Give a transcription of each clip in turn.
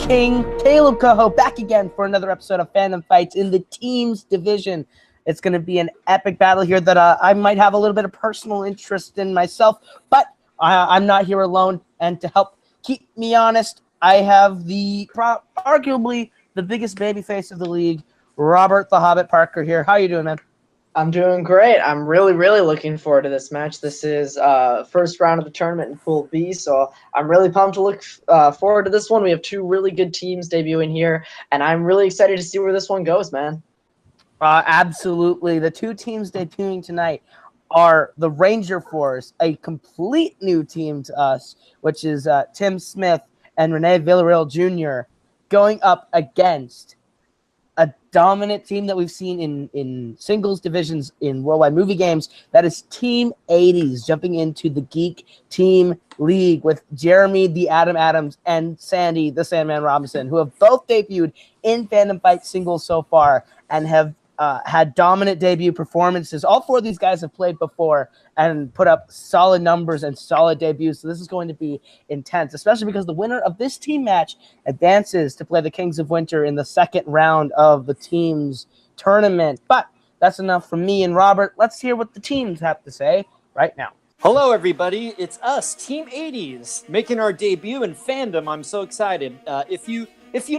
King, Caleb Coho, back again for another episode of Fandom Fights in the teams division. It's going to be an epic battle here that I might have a little bit of personal interest in myself, but I'm not here alone. And to help keep me honest, I have arguably the biggest babyface of the league, Robert the Hobbit Parker here. How you doing, man? I'm doing great. I'm really looking forward to this match. This is first round of the tournament in Pool B, so I'm really pumped to look forward to this one. We have two really good teams debuting here, and I'm really excited to see where this one goes, man. Absolutely. The two teams debuting tonight are the Ranger Force, a complete new team to us, which is Tim Smith and Rene Villarreal Jr. going up against a dominant team that we've seen in singles divisions in Worldwide Movie Games. That is Team 80s jumping into the Geek Team League with Jeremy the Adam Adams and Sandy the Sandman Robinson, who have both debuted in Fandom Fight singles so far and have had dominant debut performances. All four of these guys have played before and put up solid numbers and solid debuts. So this is going to be intense, especially because the winner of this team match advances to play the Kings of Winter in the second round of the teams tournament. But that's enough from me and Robert. Let's hear what the teams have to say right now. Hello, everybody. It's us, Team 80s, making our debut in Fandom. I'm so excited. If you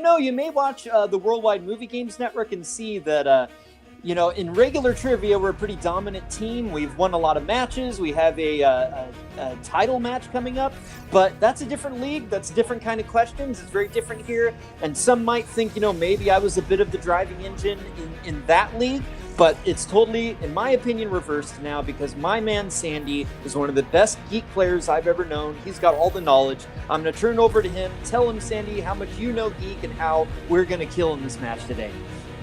know, you may watch the Worldwide Movie Games Network and see that in regular trivia, we're a pretty dominant team. We've won a lot of matches. We have a title match coming up, but that's a different league. That's different kind of questions. It's very different here. And some might think, maybe I was a bit of the driving engine in that league, but it's totally, in my opinion, reversed now because my man Sandy is one of the best geek players I've ever known. He's got all the knowledge. I'm going to turn it over to him. Tell him, Sandy, how much you know geek and how we're going to kill in this match today.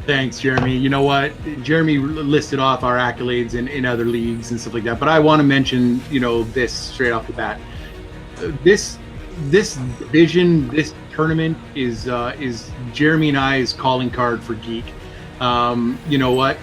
Thanks, Jeremy. You know what? Jeremy listed off our accolades in other leagues and stuff like that, but I want to mention, this straight off the bat. This division, this tournament is Jeremy and I's calling card for geek. You know what?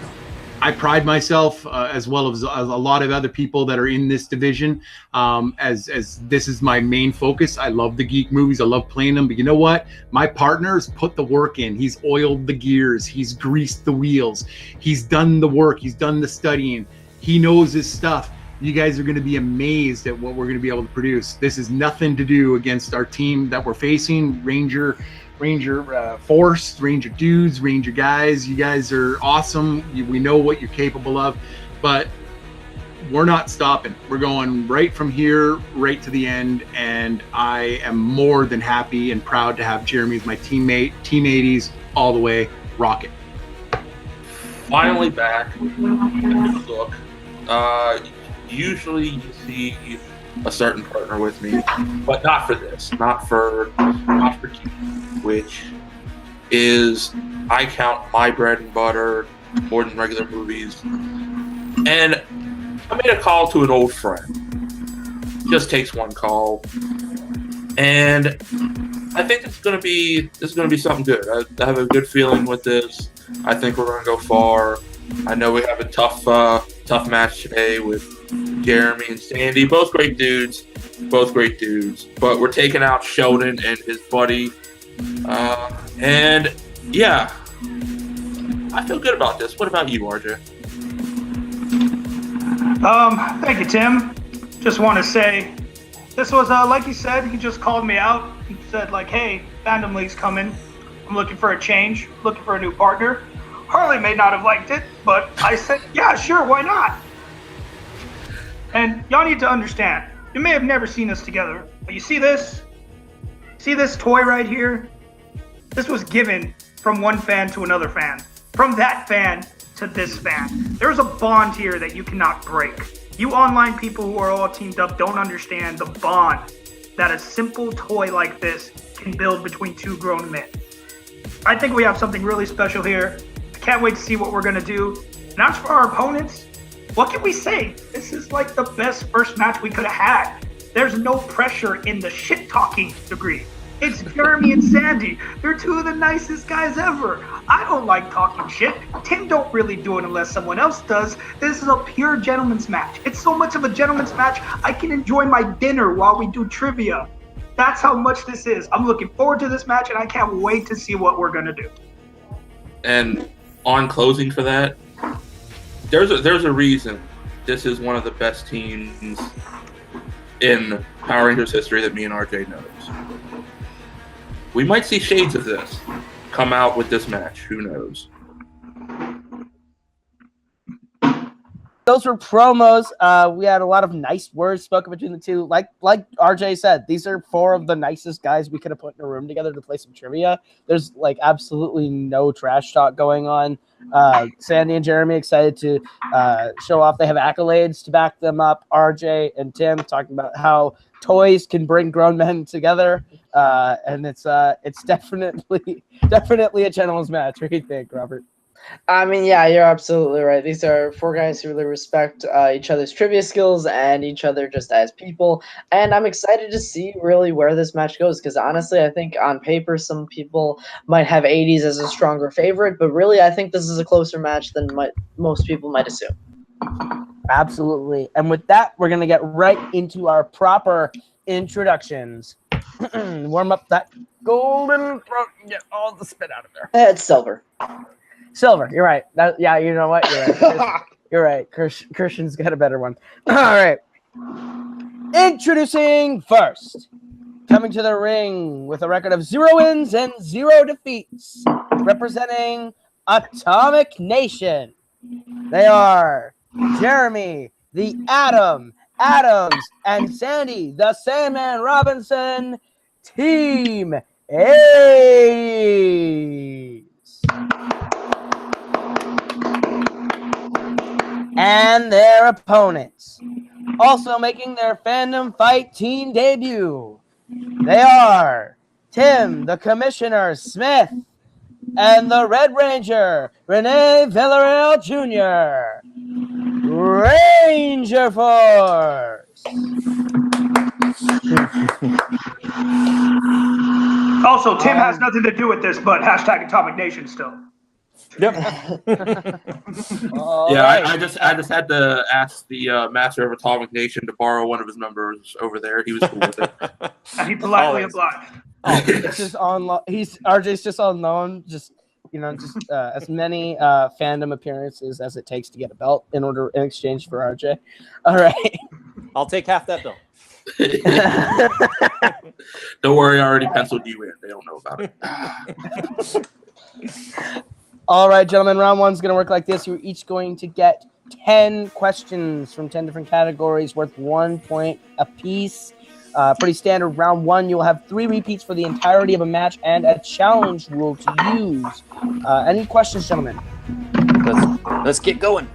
I pride myself, as well as a lot of other people that are in this division, as this is my main focus. I love the geek movies. I love playing them. But you know what? My partner's put the work in. He's oiled the gears. He's greased the wheels. He's done the work. He's done the studying. He knows his stuff. You guys are going to be amazed at what we're going to be able to produce. This is nothing to do against our team that we're facing, Ranger Force, Ranger dudes, Ranger guys. You guys are awesome. We know what you're capable of, but we're not stopping. We're going right from here, right to the end, and I am more than happy and proud to have Jeremy as my teammate. Team 80s, all the way, rocket. Finally back. Good look. Usually you see a certain partner with me, but not for this. Not for geek, which is, I count my bread and butter more than regular movies. And I made a call to an old friend. Just takes one call, and I think it's gonna be something good. I have a good feeling with this. I think we're gonna go far. I know we have a tough match today with Jeremy and Sandy, both great dudes, but we're taking out Sheldon and his buddy, and yeah, I feel good about this. What about you, RJ? Thank you, Tim. Just want to say, this was, like you said, he just called me out. He said, hey, Fandom League's coming. I'm looking for a change, looking for a new partner. Harley may not have liked it, but I said, yeah, sure, why not? And y'all need to understand, you may have never seen us together, but you see this? See this toy right here? This was given from one fan to another fan. From that fan to this fan. There's a bond here that you cannot break. You online people who are all teamed up don't understand the bond that a simple toy like this can build between two grown men. I think we have something really special here. I can't wait to see what we're gonna do. And as for our opponents, what can we say? This is like the best first match we could have had. There's no pressure in the shit-talking degree. It's Jeremy and Sandy. They're two of the nicest guys ever. I don't like talking shit. Tim don't really do it unless someone else does. This is a pure gentleman's match. It's so much of a gentleman's match, I can enjoy my dinner while we do trivia. That's how much this is. I'm looking forward to this match, and I can't wait to see what we're gonna do. And on closing for that, there's a reason this is one of the best teams in Power Rangers history that me and RJ knows. We might see shades of this come out with this match. Who knows? Those were promos. We had a lot of nice words spoken between the two. Like RJ said, these are four of the nicest guys we could have put in a room together to play some trivia. There's like absolutely no trash talk going on. Sandy and Jeremy excited to show off. They have accolades to back them up. RJ and Tim talking about how toys can bring grown men together, and it's definitely a gentleman's match. What do you think, Robert? I mean, yeah, you're absolutely right. These are four guys who really respect each other's trivia skills and each other just as people. And I'm excited to see really where this match goes because honestly, I think on paper, some people might have 80s as a stronger favorite, but really, I think this is a closer match than most people might assume. Absolutely. And with that, we're going to get right into our proper introductions. Warm up that golden throat and get all the spit out of there. It's Silver. Silver, you're right. Yeah, you know what? You're right. You're right. Christian's got a better one. All right. Introducing first. Coming to the ring with a record of 0 wins and 0 defeats. Representing Atomic Nation. They are Jeremy, the Atom, Adams, and Sandy, the Sandman Robinson, Team 80s. And their opponents, also making their Fandom Fight Team debut. They are Tim, the Commissioner Smith, and the Red Ranger, Rene Villarreal Jr. Ranger Force. Also, Tim has nothing to do with this, but hashtag Atomic Nation still. Yep. I just had to ask the master of Atomic Nation to borrow one of his members over there. He was cool with it. And he politely obliged. It's just on. RJ's just on loan. Just as many Fandom appearances as it takes to get a belt in exchange for RJ. All right. I'll take half that bill. Don't worry, I already penciled you in. They don't know about it. All right, gentlemen, round one's going to work like this. You're each going to get 10 questions from 10 different categories worth 1 point apiece. Pretty standard. Round one, you'll have 3 repeats for the entirety of a match and a challenge rule to use. Any questions, gentlemen? Let's get going.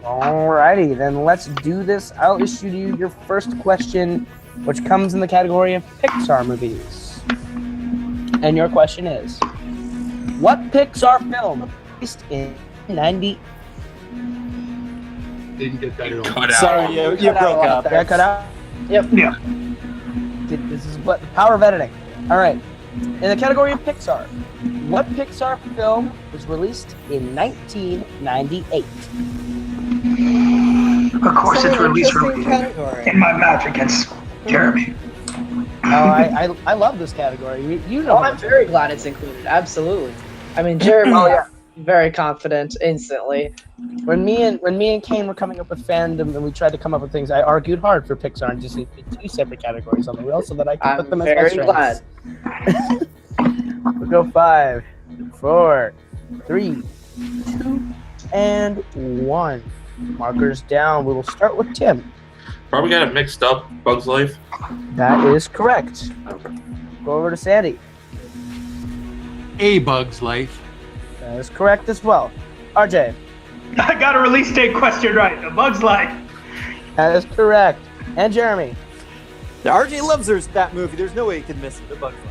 Alrighty, then let's do this. I'll issue you your first question, which comes in the category of Pixar movies. And your question is, what Pixar film released in 90? Didn't get that at all. Cut out. Sorry, you broke up. Did I cut out? Yep. Yeah. This is what the power of editing. All right. In the category of Pixar, what Pixar film was released in 1998? Of course, it's released in my match against Jeremy. Oh, I love this category. You know. Oh, I'm very glad it's included. Absolutely. I mean, Jeremy, very confident instantly. When me and Kane were coming up with Fandom and we tried to come up with things, I argued hard for Pixar and just needed 2 separate categories on the wheel so that I could put them as my very strengths. glad. We'll go 5, 4, 3, 2, and 1. Markers down. We will start with Tim. Probably got it mixed up. Bug's Life. That is correct. Okay. Go over to Sandy. A Bug's Life. That is correct as well. RJ. I got a release date question right. A Bug's Life. That is correct. And Jeremy. The RJ loves that movie. There's no way he could miss it. The Bug's Life.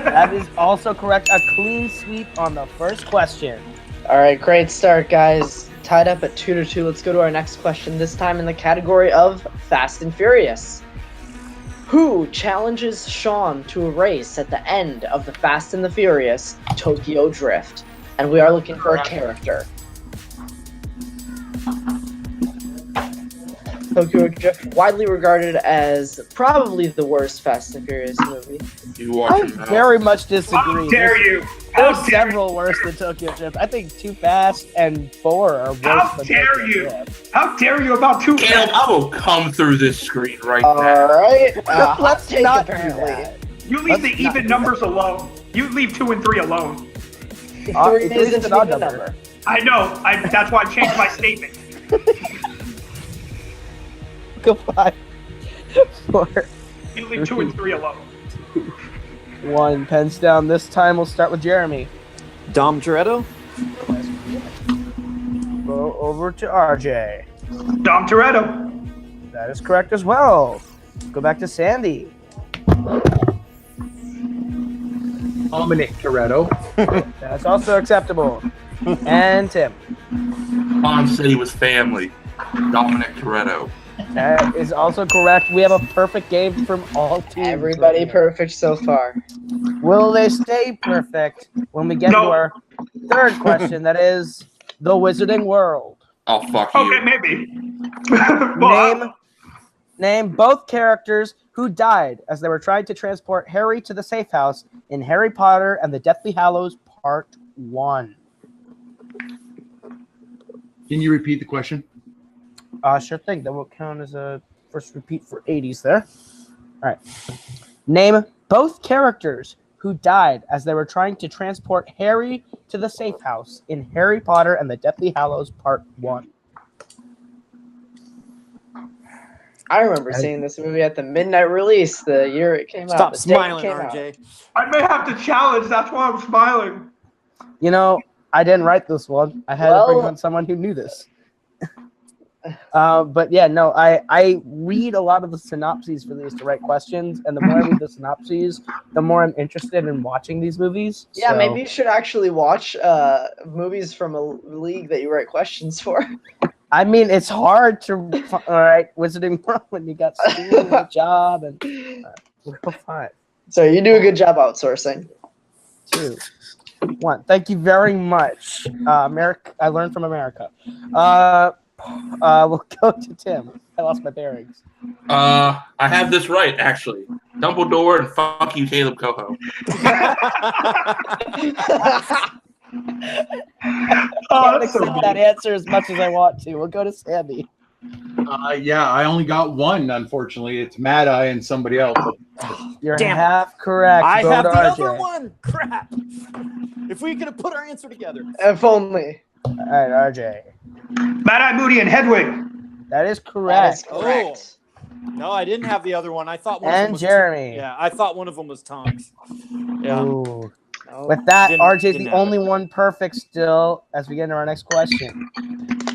That is also correct. A clean sweep on the first question. All right, great start, guys. Tied up at 2-2. Let's go to our next question, this time in the category of Fast and Furious. Who challenges Sean to a race at the end of the Fast and the Furious Tokyo Drift? And we are looking for a character. Tokyo Drift, widely regarded as probably the worst Fast and Furious movie. You watch I your mouth. very much How disagree. dare There's- you? There's How dare several worse than Tokyo Drift. I think Too Fast and 4 are worse How than dare Tokyo you? Drift. How dare you about two Caleb, I will come through this screen right All now. right, hot Let's take not do apparently. that. You leave Let's the not even do numbers alone. You leave 2 and 3 alone. Three At least isn't an odd even a number. number. I know. That's why I changed my statement. Go 5, 4, You leave 2 and 3 alone. 1. Pens down. This time we'll start with Jeremy. Dom Toretto. Go over to RJ. Dom Toretto. That is correct as well. Go back to Sandy. Dominic Toretto. That's also acceptable. And Tim. Han said he was family. Dominic Toretto. That is also correct. We have a perfect game from all teams. Everybody perfect so far. Will they stay perfect when we get No. to our third question? That is the Wizarding World. Oh, fuck you. Okay, maybe. Well, Name both characters who died as they were trying to transport Harry to the safe house in Harry Potter and the Deathly Hallows Part 1. Can you repeat the question? Sure thing. That will count as a first repeat for 80s there. All right. Name both characters who died as they were trying to transport Harry to the safe house in Harry Potter and the Deathly Hallows Part 1. I remember seeing this movie at the midnight release the year it came out. Stop the day it smiling, came out. RJ. I may have to challenge. That's why I'm smiling. You know, I didn't write this one. I had to bring Well- on someone who knew this. But yeah, no, I read a lot of the synopses for these to write questions, and the more I read the synopses, the more I'm interested in watching these movies. Yeah, So, maybe you should actually watch movies from a league that you write questions for. I mean, it's hard to all right, Wizarding World when you got school and a job, and we'll go 5, So you do a good job outsourcing. 2, 1. Thank you very much, America. I learned from America. We'll go to Tim. I lost my bearings. I have this right, actually. Dumbledore and fuck you, Caleb Coho. Oh, I that's can't so accept that answer as much as I want to. We'll go to Sandy. Yeah, I only got one, unfortunately. It's Mad Eye and somebody else. You're Damn it. half correct. I Go have to the RJ. other one. Crap. If we could have put our answer together. If only. All right, RJ. Mad Eye Moody and Hedwig. That is That correct. is correct. No, I didn't have the other one. I thought one of them And was Jeremy. Yeah, I thought one of them was Tonks. Yeah. Ooh. Oh. With that, Didn't- RJ's didn't the have only it. one perfect still as we get into our next question.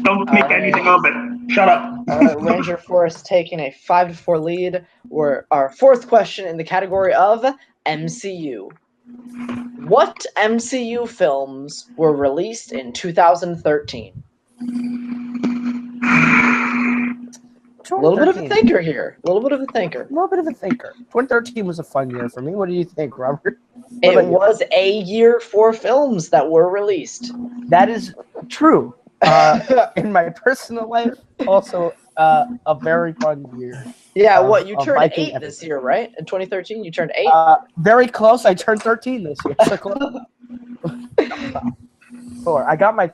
Don't make anything of it. Shut up. Ranger Forest taking a 5-4 lead. We're our fourth question in the category of MCU. What MCU films were released in 2013? A little bit of a thinker here. A little bit of a thinker. A little bit of a thinker. 2013 was a fun year for me. What do you think, Robert? What It about you? was a year for films that were released. That is true. In my personal life, also a very fun year. Yeah, of- you of turned Viking 8 this year, right? In 2013, you turned 8? Very close. I turned 13 this year. So close. 4. I got my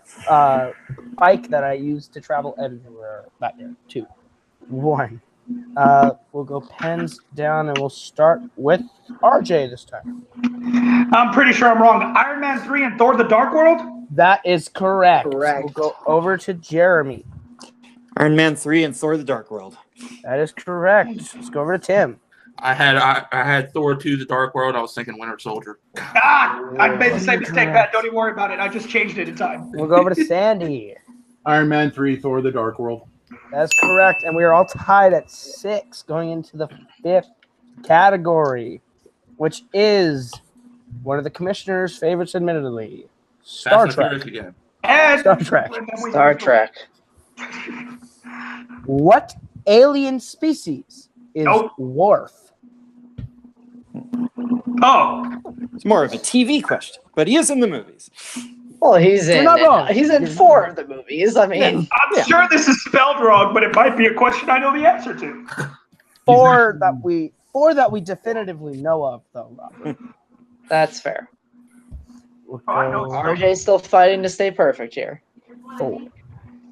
bike that I used to travel everywhere that year. 2. 1. We'll go pens down and we'll start with RJ this time. I'm pretty sure I'm wrong. Iron Man 3 and Thor the Dark World? That is correct. Correct. We'll go over to Jeremy. Iron Man 3 and Thor the Dark World. That is correct. Let's go over to Tim. I had Thor 2 The Dark World. I was thinking Winter Soldier. Ah, I made the same mistake, Matt. Don't even worry about it. I just changed it in time. We'll go over to Sandy. Iron Man 3, Thor the Dark World. That's correct. And we are all tied at 6 going into the 5th category, which is one of the commissioner's favorites, admittedly. Star Fast and Furious Trek. again. And Star Trek. Star Trek. What alien species is Nope. Worf? Oh, It's more of a TV question, but he is in the movies. Well, he's You're in. not wrong. He's in 4 of the movies. I mean, I'm sure this is spelled wrong, but it might be a question I know the answer to. 4 that we definitively know of, though, Robert. that's fair. We'll Oh, I know. go RJ's still fighting to stay perfect here. 4,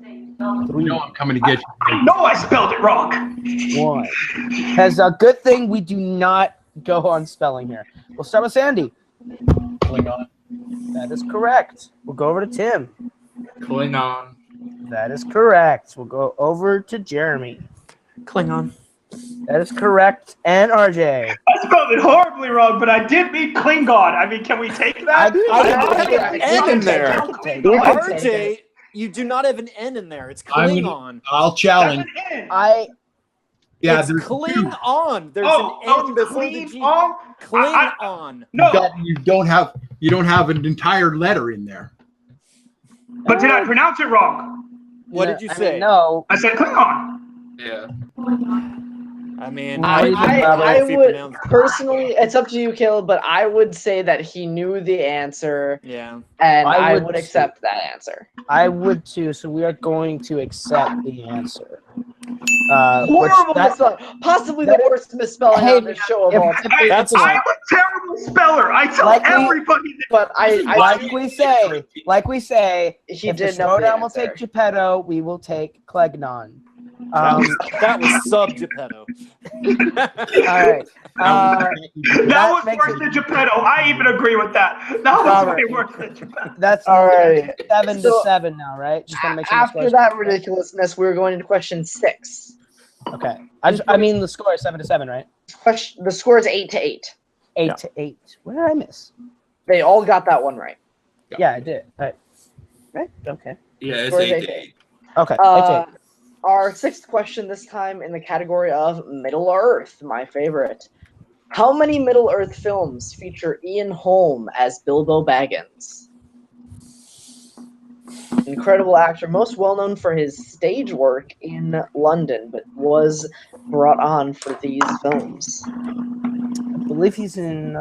You 3, know I'm coming to get you. I know I spelled it wrong. 1. Has a good thing we do not go on spelling here. We'll start with Sandy. Klingon. That is correct. We'll go over to Tim. Klingon. That is correct. We'll go over to Jeremy. Klingon. That is correct. And RJ. I spelled it horribly wrong, but I did mean Klingon. I mean, can we take that? N in there. RJ. RJ, you do not have an N in there. It's Klingon. I'll challenge. Yeah, It's there's Klingon. There's Oh, an N before the G. Klingon. No, you don't have an entire letter in there. but did I pronounce it wrong? What did you say? No. I said Klingon. Yeah. I mean, I if you would pronounce- personally, it's up to you, Caleb, but I would say that he knew the answer, Yeah. and I I would would accept that answer. I would too. So we are going to accept the answer. Horrible misspelling. Possibly the worst misspelling on this show of all time. That's I'm a terrible speller. I tell Like we- everybody that. But I Like we say, he if the did know the Showdown will answer. take Geppetto, we will take Klegnon. That was sub Geppetto. All right. That was makes worse it- than Geppetto. I even agree with that. That was Robert. way worse than Geppetto. That's All right. 7-7 now, right? Just want to make sure. the After score's- that ridiculousness, we're going into question 6. Okay. I mean the score is 7-7, right? The score is 8-8. 8-8. Where did I miss? They all got that one right. Yeah, I did. Right. Okay. Yeah, it's Score's 8-8. Okay. Our 6th question this time in the category of Middle Earth, my favorite. How many Middle Earth films feature Ian Holm as Bilbo Baggins? Incredible actor, most well known for his stage work in London, but was brought on for these films. I believe he's in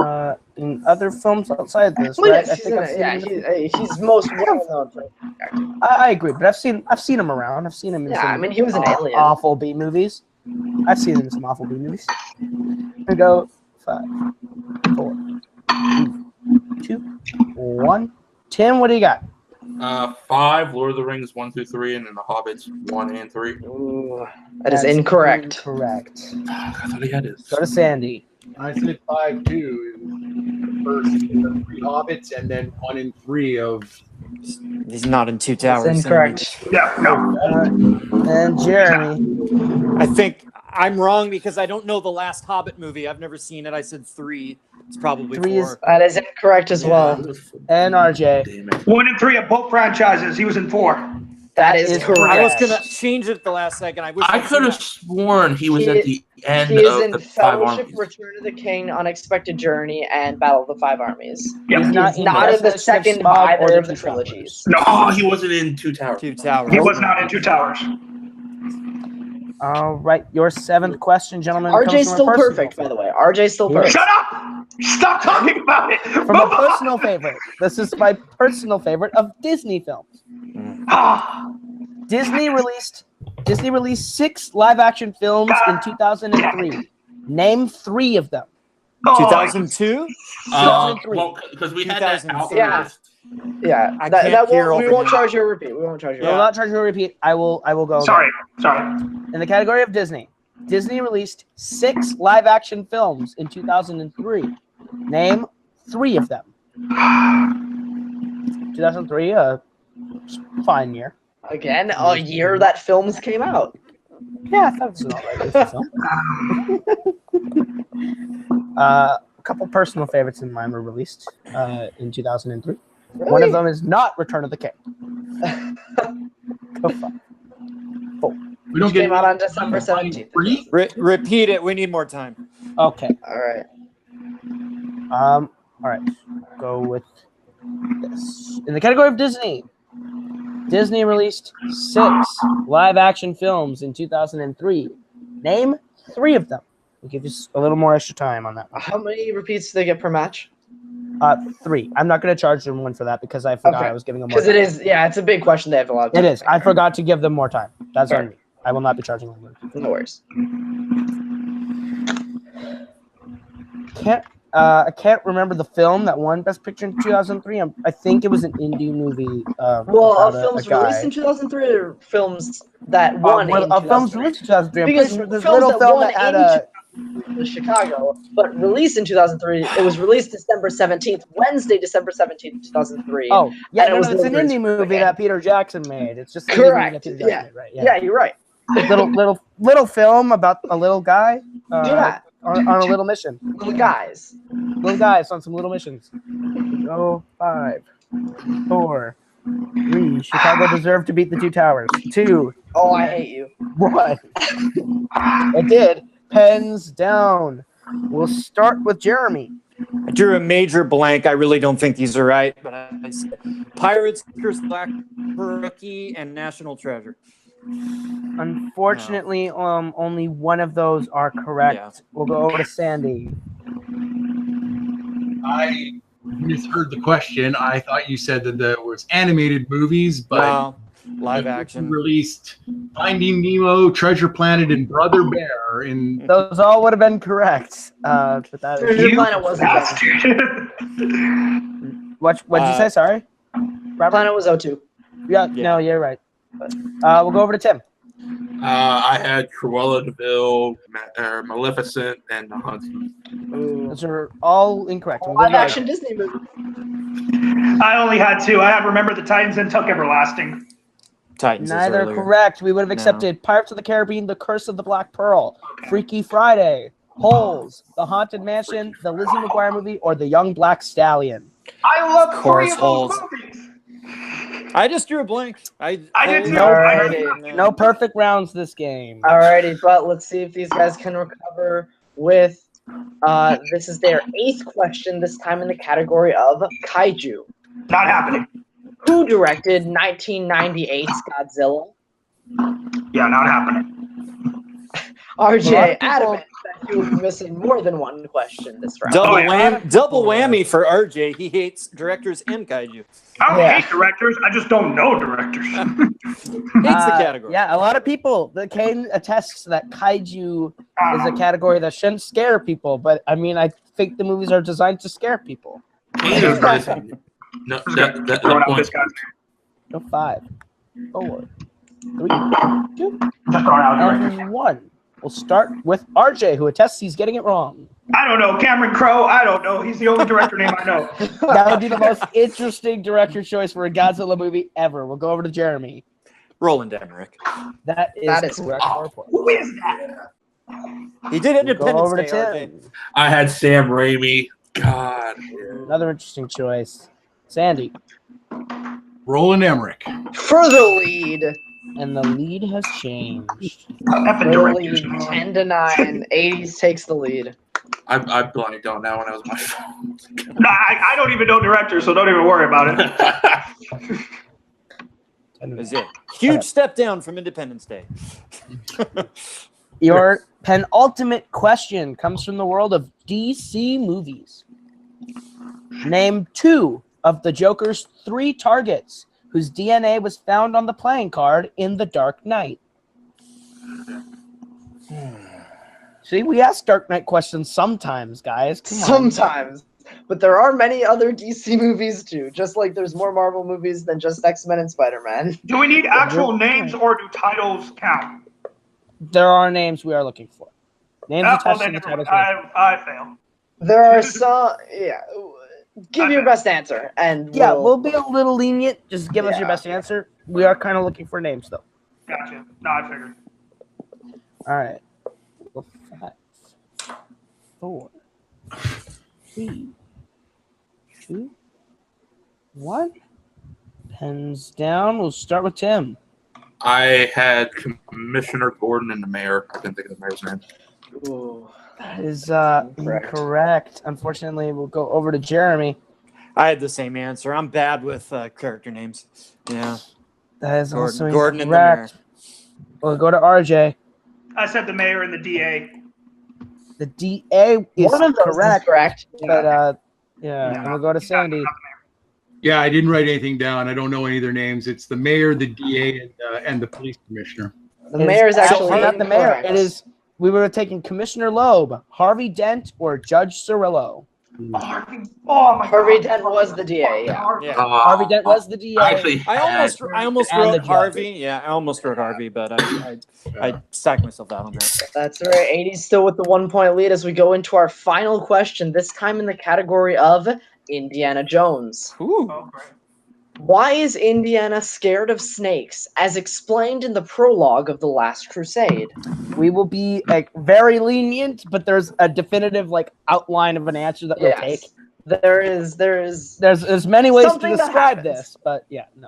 other films outside this, Well, right? yes, he's most well known for. I agree, but I've seen him around. I've seen him in Yeah, some I mean, he was an alien. awful B movies. I've seen him in some awful B movies. We go 5, 4, 3, 2, 1. Tim, what do you got? 5, Lord of the Rings 1 through 3, and then the Hobbits 1 and 3. Ooh, that is That's incorrect. Incorrect. I thought he had it. Go to Sandy. I said 5 too. First, the 3 Hobbits, and then 1 and 3 of. He's not in Two Towers. That's incorrect. Yeah, no. And Jeremy. I think I'm wrong because I don't know the last Hobbit movie. I've never seen it. I said 3. It's probably 3 is- 4. That is incorrect as well. And RJ. Damn it. 1 and 3 of both franchises. He was in 4. That is is correct. I was gonna change it at the last second. I wish I I'd could have seen sworn he was at the end He is of in the 5 Fellowship, Armies. Return of the King, Unexpected Journey, and Battle of the 5 Armies. Yeah. He's He's not in the Fellowship, second Smog, or either of the the Two trilogies. No, Oh, he wasn't in Two Towers. Two Towers. he was not in 2 Towers. All right, your 7th question, gentlemen. RJ's comes from still a personal perfect, by the way. RJ's still Yeah. perfect. Shut up! Stop talking about it! From a personal favorite. This is my personal favorite of Disney films. Ah, Disney released 6 live-action films in 2003. Name 3 of them. oh, 2002? 2003. Well, because we had that 2003. out Yeah. first. Yeah, I that can't hear won't, we over won't you. charge you a repeat. We won't charge you. I will Yeah. not charge you a repeat. I will go. sorry. In the category of Disney, Disney released 6 live-action films in 2003. Name 3 of them. 2003, fine year. Again, a year that films came out. Yeah, I thought it was an alright film. A couple personal favorites in mine were released in 2003. One of them is not Return of the King. Go fuck. We don't Which came get out on December 17th. Repeat it. We need more time. Okay. All right. All right. Go with this. In the category of Disney, Disney released 6 live-action films in 2003. Name 3 of them. We'll give you a little more extra time on that one. How many repeats do they get per match? 3. I'm not going to charge them 1 for that because I forgot I was giving them more Because time. it is, it's a big question. They have a lot of It time is. to I make. forgot to give them more time. That's on me. I will not be charging them. No worries. I can't remember the film that won Best Picture in 2003. I think it was an indie movie. Well, about films a guy. released in 2003 or films that won in films 2003? released in 2003. I'm Because pretty sure this films little that film won that had in a. was Chicago, but released in 2003. It was released December 17th, Wednesday, December 17th, 2003. Oh, yeah, and it was it's an Wilbur's indie movie again. that Peter Jackson made. It's just an indie movie that Correct. Peter Jackson Yeah. made, right? Yeah, you're right. Little film about a little guy Yeah. on a little mission. Little guys. Little guys on some little missions. Oh, 5, 4, 3. Chicago deserved to beat the 2 towers. 2, Oh, I hate you. 1. It did. Pens down. We'll start with Jeremy. I drew a major blank. I really don't think these are right, but I said Pirates, Curse Black Rookie, and National Treasure. Unfortunately, only one of those are correct. Yeah. We'll go over to Sandy. I misheard the question. I thought you said that there was animated movies, but No, live action. released Finding Nemo, Treasure Planet, and Brother Bear. In Those all would have been correct. But that is Treasure Planet wasn't. what'd you say? Sorry, Robert? Planet was 02. Yeah, no, you're right. We'll go over to Tim. I had Cruella de Vil, Maleficent, and The Huntsman. Those are all incorrect. Live action Disney movie. I only had 2. I had Remember the Titans and Tuck Everlasting. Titans. is Neither earlier. correct. We would have accepted Pirates of the Caribbean, The Curse of the Black Pearl, Freaky Friday, Holes, The Haunted Mansion, the Lizzie McGuire movie, or The Young Black Stallion. I love Of course, 3 of Holes. those movies. I just drew a blank. I did too. Alrighty. No perfect rounds this game. Alrighty, but let's see if these guys can recover with. This is their 8th question. This time in the category of kaiju. Not happening. Who directed 1998's Godzilla? Yeah, not happening. RJ, adamant that you will be missing more than one question this round. Double whammy for RJ. He hates directors and kaiju. I don't hate directors. I just don't know directors. Hates the category. Yeah, a lot of people. The Kane attests that kaiju is a category that shouldn't scare people, but I mean, I think the movies are designed to scare people. No, Throwing out this guy's name. No, 5, 4, 3, 2, Just throwing out directors. and 1. We'll start with RJ, who attests he's getting it wrong. I don't know. Cameron Crowe. I don't know. He's the only director name I know. That would be the most interesting director choice for a Godzilla movie ever. We'll go over to Jeremy. Roland Emmerich. That is correct. Who is that? He did We'll go Independence over to Day. Tim. RJ. I had Sam Raimi. God. Another interesting choice. Sandy. Roland Emmerich. For the lead. And the lead has changed. Effing For the directors. lead, 10-9. 80s takes the lead. I blanked on that when I was my phone. Nah, I don't even know directors, so don't even worry about it. Is it huge step down from Independence Day? Your penultimate question comes from the world of DC movies. Name 2 of the Joker's 3 targets whose DNA was found on the playing card in The Dark Knight. See, we ask Dark Knight questions sometimes, guys. Come on. Sometimes. But there are many other DC movies too. Just like there's more Marvel movies than just X-Men and Spider-Man. Do we need actual names or do titles count? There are names we are looking for. Names Well, attached to then the never titles. mind. I fail. There are some. Yeah. Give your best answer, and Yeah, we'll be a little lenient. Just give us your Yeah. best answer. We are kind of looking for names, though. Gotcha. No, I figured. All right. 5, 4, 3, 2, 1. Pens down. We'll start with Tim. I had Commissioner Gordon and the mayor. I couldn't think of the mayor's name. Ooh. That is Incorrect. incorrect. Unfortunately, we'll go over to Jeremy. I had the same answer. I'm bad with character names. Yeah. That is also Gordon and the mayor. incorrect. We'll go to RJ. I said the mayor and the DA. The DA is One of those correct, is correct. but Yeah, and we'll go to Sandy. Yeah, I didn't write anything down. I don't know any of their names. It's the mayor, the DA, and the police commissioner. The mayor is actually not the mayor. incorrect. It is. We were taking Commissioner Loeb, Harvey Dent, or Judge Cirillo. Harvey. Oh my Harvey God. Dent was the DA. Yeah. Yeah. Harvey Dent was the DA. Actually, I almost And the wrote judge. Harvey. Yeah, I almost wrote Harvey, but I stacked myself out on that. That's right. 80's still with the 1-point lead as we go into our final question. This time in the category of Indiana Jones. Ooh. Oh, great. Why is Indiana scared of snakes, as explained in the prologue of The Last Crusade? We will be like very lenient, but there's a definitive like outline of an answer that we'll take. There is. There's many ways to Something that describe happens. this, but yeah, no.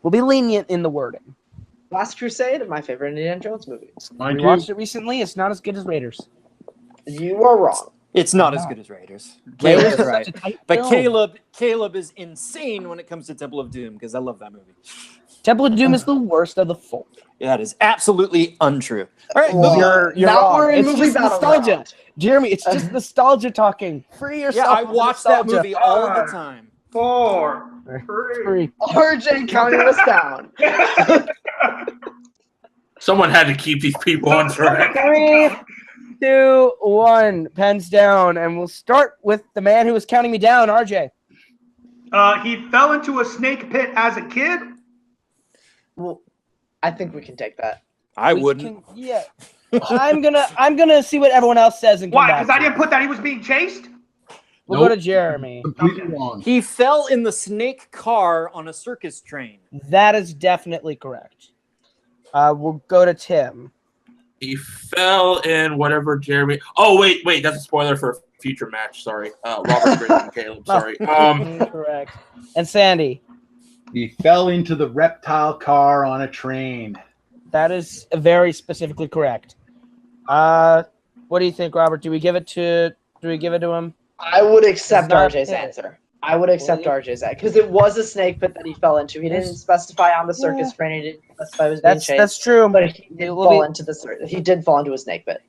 We'll be lenient in the wording. Last Crusade, my favorite Indiana Jones movie. Mine We too. watched it recently. It's not as good as Raiders. You are wrong. It's not as good as Raiders. Raiders Caleb's is right. such a tight But film. Caleb is insane when it comes to Temple of Doom because I love that movie. Temple of Doom is the worst of the four. That is absolutely untrue. All right, Well, moving on. You're now wrong. we're in It's movie just battle nostalgia. round. Jeremy, it's just nostalgia talking. Free Yeah, yourself. I from watch that nostalgia. movie all the time. 4, 3. Free. RJ counting us down. someone had to keep these people on track. 3, 2, 1. Pens down, and we'll start with the man who was counting me down, RJ. He fell into a snake pit as a kid. Well, I think we can take that. I We wouldn't. can- yeah. I'm gonna see what everyone else says and come Why? back. Because I to didn't it. put that he was being chased. We'll go to Jeremy. Completely wrong. He fell in the snake car on a circus train. That is definitely correct. We'll go to Tim. He fell in whatever Jeremy. Oh wait, that's a spoiler for a future match. Sorry, Robert Green and Caleb. Sorry. Correct. And Sandy. He fell into the reptile car on a train. That is very specifically correct. What do you think, Robert? Do we give it to him? I would accept It's not RJ's it. answer. I would accept Well, RJ's answer because it was a snake pit that he fell into. He didn't specify on the circus train. He didn't specify he was being chased. That's true. But he did It will fall be- into he did fall into a snake pit.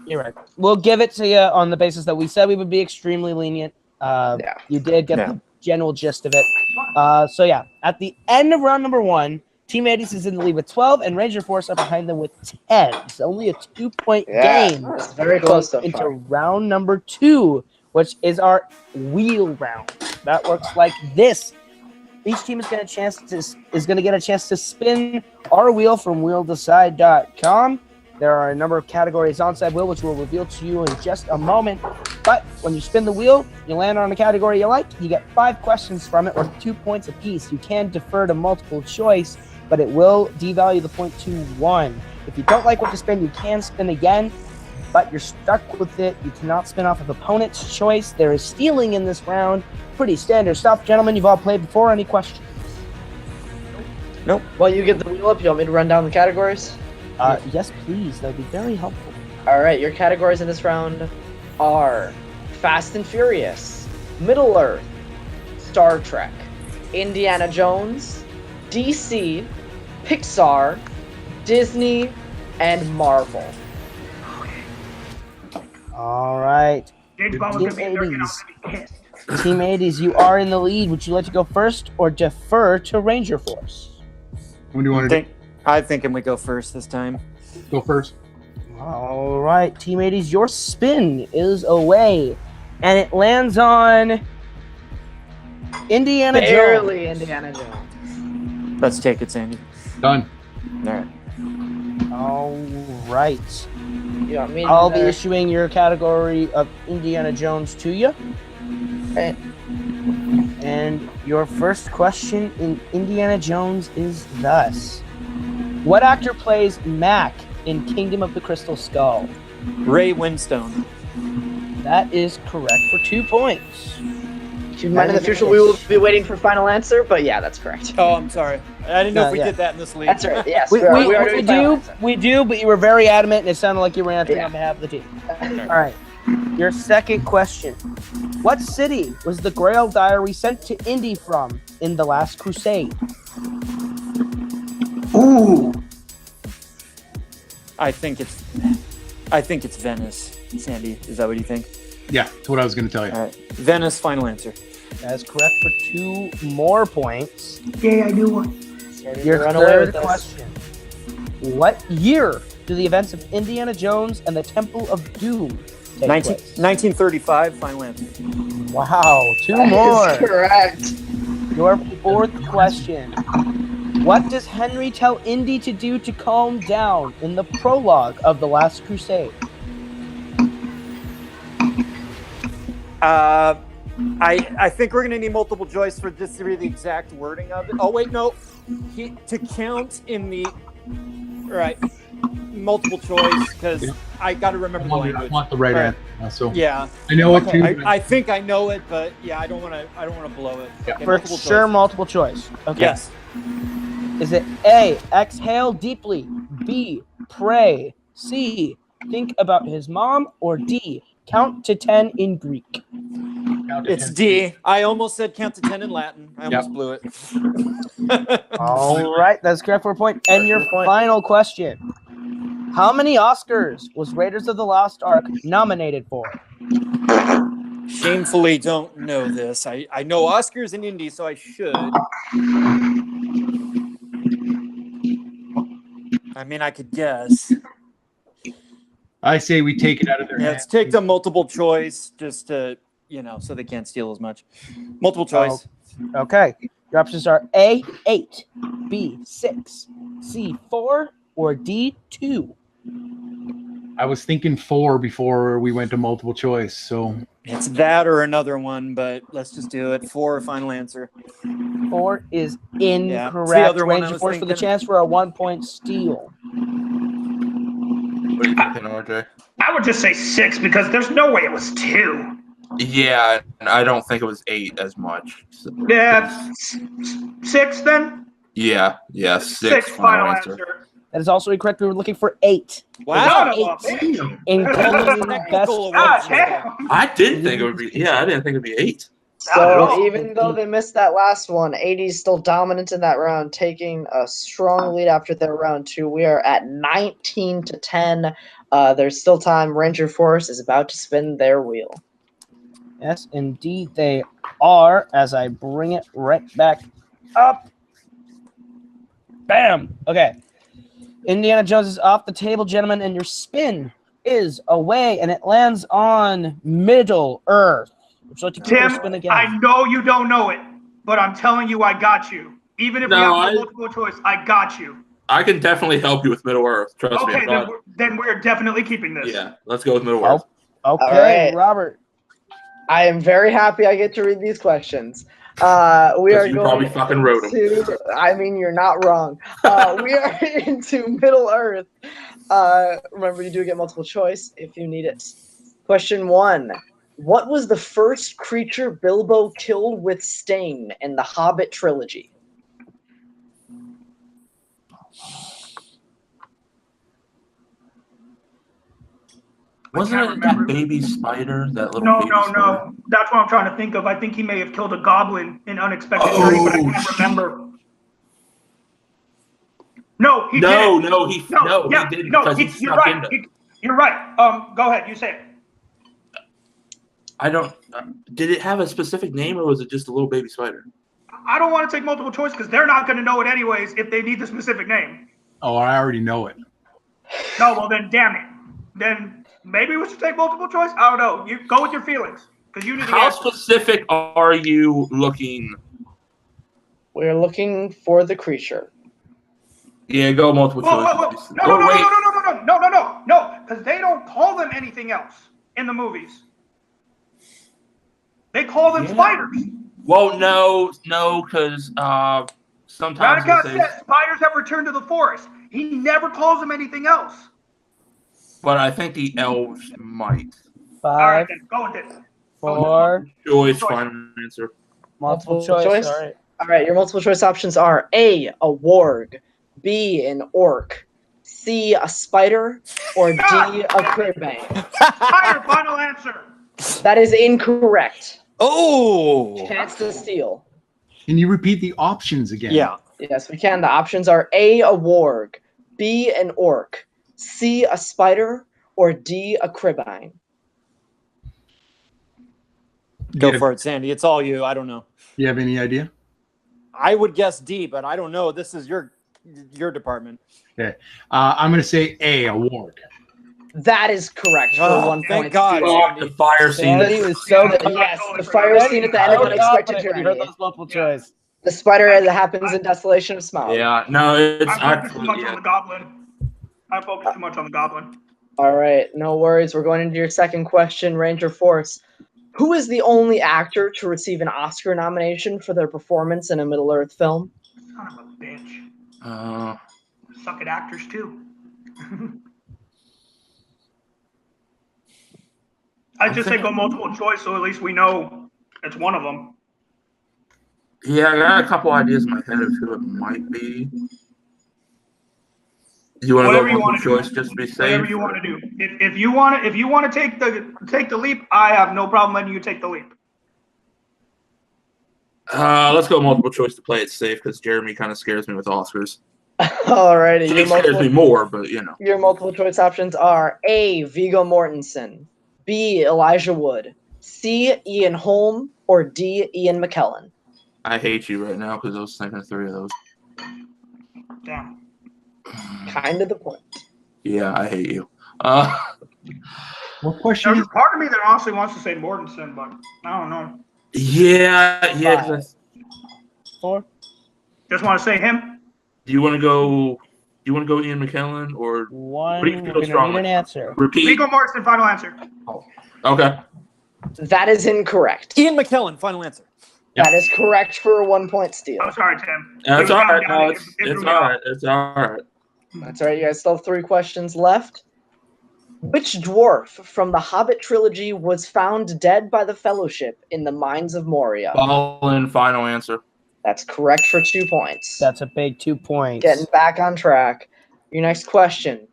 You're right. We'll give it to you on the basis that we said we would be extremely lenient. Yeah. You did get Yeah. the general gist of it. So yeah, at the end of round number 1, Team 80s is in the lead with 12, and Ranger Force are behind them with 10. It's only a 2-point game. It's very close so into far. round number 2, which is our wheel round. That works like this. Each team is going to get a chance to spin our wheel from wheeldecide.com. There are a number of categories onside wheel, which we'll reveal to you in just a moment. But when you spin the wheel, you land on a category you like. You get 5 questions from it, or 2 points apiece. You can defer to multiple choice, but it will devalue the point to 1. If you don't like what you spin, you can spin again, but you're stuck with it. You cannot spin off of opponent's choice. There is stealing in this round. Pretty standard stuff. Gentlemen, you've all played before. Any questions? Nope. While you get the wheel up, you want me to run down the categories? Yes, please. That would be very helpful. All right, your categories in this round are Fast and Furious, Middle Earth, Star Trek, Indiana Jones, DC, Pixar, Disney, and Marvel. All right. James Bond was gonna be there, and I was gonna be pissed. Team 80s, you are in the lead. Would you like to go first or defer to Ranger Force? What do you want to do? I think we go first this time. Go first. All right, Team 80s, your spin is away, and it lands on Indiana Jones. Barely Indiana Jones. Let's take it, Sandy. Done. All right. All right. You want me to I'll be issuing your category of Indiana Jones to you. Okay. And your first question in Indiana Jones is thus: what actor plays Mac in Kingdom of the Crystal Skull? Ray Winstone. That is correct for 2 points. Keep in mind, in the future, we will be waiting for final answer, but yeah, that's correct. Oh, I'm sorry. I didn't know No, if we yeah. did that in this league. That's right. Yes, We are doing final do, answer. we do, but you were very adamant, and it sounded like you were answering Yeah. on behalf of the team. All right. Your second question: what city was the Grail Diary sent to Indy from in The Last Crusade? Ooh. I think it's Venice. Sandy, is that what you think? Yeah, that's what I was going to tell you. All right. Venice, final answer. That is correct for 2 more points. Yay, I knew one. Your Run away third with us. question. What year do the events of Indiana Jones and the Temple of Doom take place? 1935, final answer. Wow, 2 That more. is correct. Your fourth question. What does Henry tell Indy to do to calm down in the prologue of The Last Crusade? I think we're gonna need multiple choice for just to read the exact wording of it. Oh wait, no. To count in the right multiple choice because I got to remember the I language. want the right answer. So Yeah, I know it too. I think I know it, but yeah, I don't want to blow it. Yeah. Okay, For multiple sure, choice. multiple choice. Okay. Yes. Is it A, exhale deeply, B, pray, C, think about his mom, or D, count to 10 in Greek? It's D. I almost said count to 10 in Latin. I almost blew it. All right, that's correct for a point. And your final question. How many Oscars was Raiders of the Lost Ark nominated for? Shamefully don't know this. I know Oscars and Indy, so I should. I mean, I could guess. I say we take it out of their Yeah, hands. let's take the multiple choice just to, so they can't steal as much. Multiple choice. Okay. Your options are A, 8, B, 6, C, 4, or D, 2. I was thinking 4 before we went to multiple choice. So It's that or another one, but let's just do it. 4, final answer. 4 is Yeah, incorrect. it's the other one I Ranger was Force for the thinking. chance for a 1-point steal. What are you thinking, RJ? I would just say 6 because there's no way it was 2. Yeah, and I don't think it was 8 as much. So, Yeah, 6 then? yeah, 6 final answer. That is also incorrect. We were looking for 8. Wow. Son of a bitch. Including best. Technical God awards. damn. I didn't think it would be. Yeah, I didn't think it'd be 8. So No. even though they missed that last one, 80's still dominant in that round, taking a strong lead after their round 2. We are at 19-10. There's still time. Ranger Force is about to spin their wheel. Yes, indeed they are, as I bring it right back up. Bam! Okay. Indiana Jones is off the table, gentlemen, and your spin is away, and it lands on Middle Earth. Would you like to keep your Tim, spin again? I know you don't know it, but I'm telling you I got you. Even if we No, have multiple choice, I got you. I can definitely help you with Middle Earth. Trust me. Okay, I'm not- then we're definitely keeping this. yeah, let's go with Middle Earth. Okay, All right. Robert. I am very happy I get to read these questions. We are You going probably fucking wrote 'em. into, I mean, you're not wrong. We are into Middle Earth. Remember, you do get multiple choice if you need it. Question 1. What was the first creature Bilbo killed with Sting in the Hobbit trilogy? Wasn't it that baby spider? That little No, baby no, spider? no. That's what I'm trying to think of. I think he may have killed a goblin in Unexpected Journey, but I Oh, can't remember. No, he No, didn't. no, he didn't because he you're snuck right. into. You're right. Go ahead. You say it. I don't. Did it have a specific name or was it just a little baby spider? I don't want to take multiple choice because they're not going to know it anyways if they need the specific name. Oh, I already know it. No, well then, damn it. Then maybe we should take multiple choice. I don't know. You go with your feelings because you need the How answer. specific are you looking? We're looking for the creature. Yeah, go multiple Whoa. choice. No, because they don't call them anything else in the movies. They call them spiders. Well, no, because sometimes Radicott we'll say, says spiders have returned to the forest. He never calls them anything else. but I think the elves might. All right, 5, then go with it. 4, Choice, final answer. multiple Multiple choice. choice? All right. All right, your multiple choice options are A, a warg, B, an orc, C, a spider, or D, a cribbane. Spider, final answer. That is incorrect. Oh! Chance to steal. Can you repeat the options again? Yeah. Yes, we can. The options are A, a warg, B, an orc, C, a spider, or D, a cribbine. Go for it, Sandy. It's all you. I don't know. You have any idea? I would guess D, but I don't know. This is your department. Okay. I'm going to say A, award. That is correct for 1 thank point. God. Oh, the fire scene. Sandy was so good. Yes, the fire scene at the end of Unexpected You heard Journey. those multiple choice. The spider that happens in Desolation of Smaug. Yeah, no, it's I focus too actually, much on yeah. the goblin. I focus too much on the goblin. All right, no worries. We're going into your second question, Ranger Force. Who is the only actor to receive an Oscar nomination for their performance in a Middle-earth film? Son of a bitch. Suck at actors too. I just say go multiple choice, so at least we know it's one of them. Yeah, I got a couple ideas in my head of who it might be. You want to Whatever go you multiple want to do. choice just to be safe? Whatever you want to do. If you want to take the leap, I have no problem letting you take the leap. Let's go multiple choice to play it safe because Jeremy kind of scares me with Oscars. Alrighty, He scares me more, but you know. your multiple choice options are A. Viggo Mortensen, B. Elijah Wood, C. Ian Holm, or D. Ian McKellen. I hate you right now because I was thinking of 3 of those. Damn. Kind of the point. Yeah, I hate you. What question? There's a part of me that honestly wants to say Mortensen, but I don't know. Yeah. 'Cause 4. Just want to say him. do you want to go Ian McKellen or 1. do you feel We're gonna strongly? need an answer. repeat? Viggo Mortensen, final answer. Okay. That is incorrect. Ian McKellen, final answer. That is correct for a 1 point steal. I'm sorry, Tim. That's It all was right. down, No, it it's threw all me off. right. It's all right. That's right. You guys still have 3 questions left. Which dwarf from the Hobbit trilogy was found dead by the Fellowship in the mines of Moria? Ballin, final answer. That's correct for 2 points. That's a big 2 points. Getting back on track. Your next question.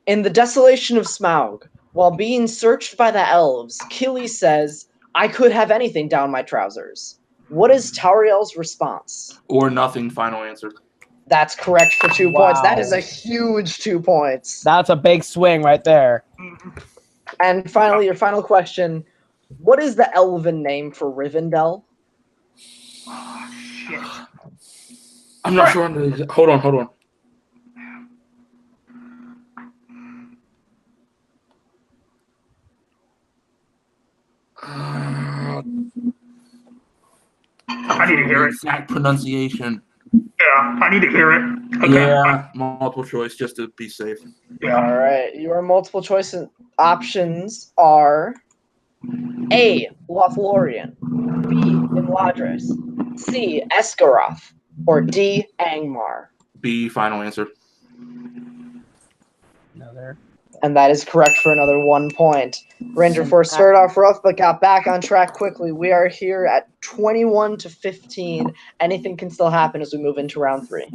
In the Desolation of Smaug, while being searched by the elves, Killy says, "I could have anything down my trousers." What is Tauriel's response? Or nothing, final answer. That's correct for 2 points. That Wow. is a huge 2 points. That's a big swing right there. And finally, your final question. What is the elven name for Rivendell? Oh, shit. I'm not sure. Hold on. I need to hear it. Exact pronunciation. Yeah, I need to hear it. Okay. Yeah, multiple choice just to be safe. Yeah. All right. Your multiple choice options are A. Lothlorien, B. Imladris, C. Esgaroth, or D. Angmar. B, final answer. Another. And that is correct for another 1 point. Ranger Force started off rough, but got back on track quickly. We are here at 21-15. Anything can still happen as we move into round 3.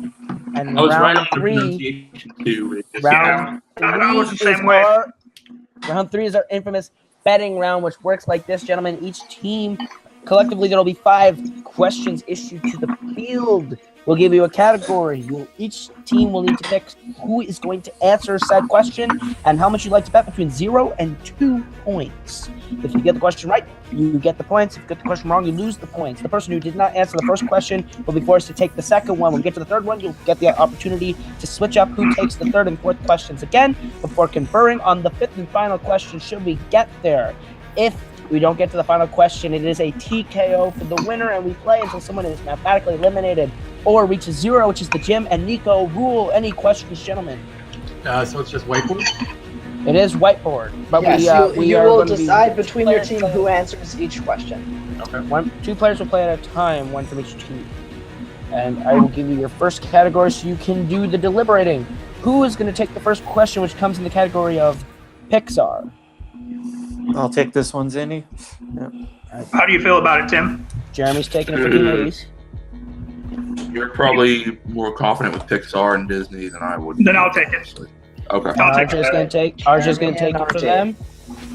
And I was right round on the 3. pronunciation too. It just- Round I was the 3 is same way. round 3 is our infamous betting round, which works like this, gentlemen. Each team, collectively, there will be 5 questions issued to the field. We'll give you a category. Each team will need to pick who is going to answer said question and how much you'd like to bet between 0 and 2 points. If you get the question right, you get the points. If you get the question wrong, you lose the points. The person who did not answer the first question will be forced to take the second one. When we get to the third one, you'll get the opportunity to switch up who takes the third and fourth questions again before conferring on the 5th and final question should we get there. If we don't get to the final question, it is a TKO for the winner, and we play until someone is mathematically eliminated or reaches 0, which is the Jim and Nico rule. Any questions, gentlemen? So it's just whiteboard? It is whiteboard, but Yes, we you are will going to be decide between your players team playing. who answers each question. Okay. 2 players will play at a time, 1 from each team. And I will give you your first category so you can do the deliberating. Who is going to take the first question, which comes in the category of Pixar? I'll take this one, Zandy. How do you feel about it, Tim? Jeremy's taking it for Team 80s. You're probably more confident with Pixar and Disney than I would. Then I'll take it. Okay. I'll take RJ's it. going to take. RJ's going to take it for them.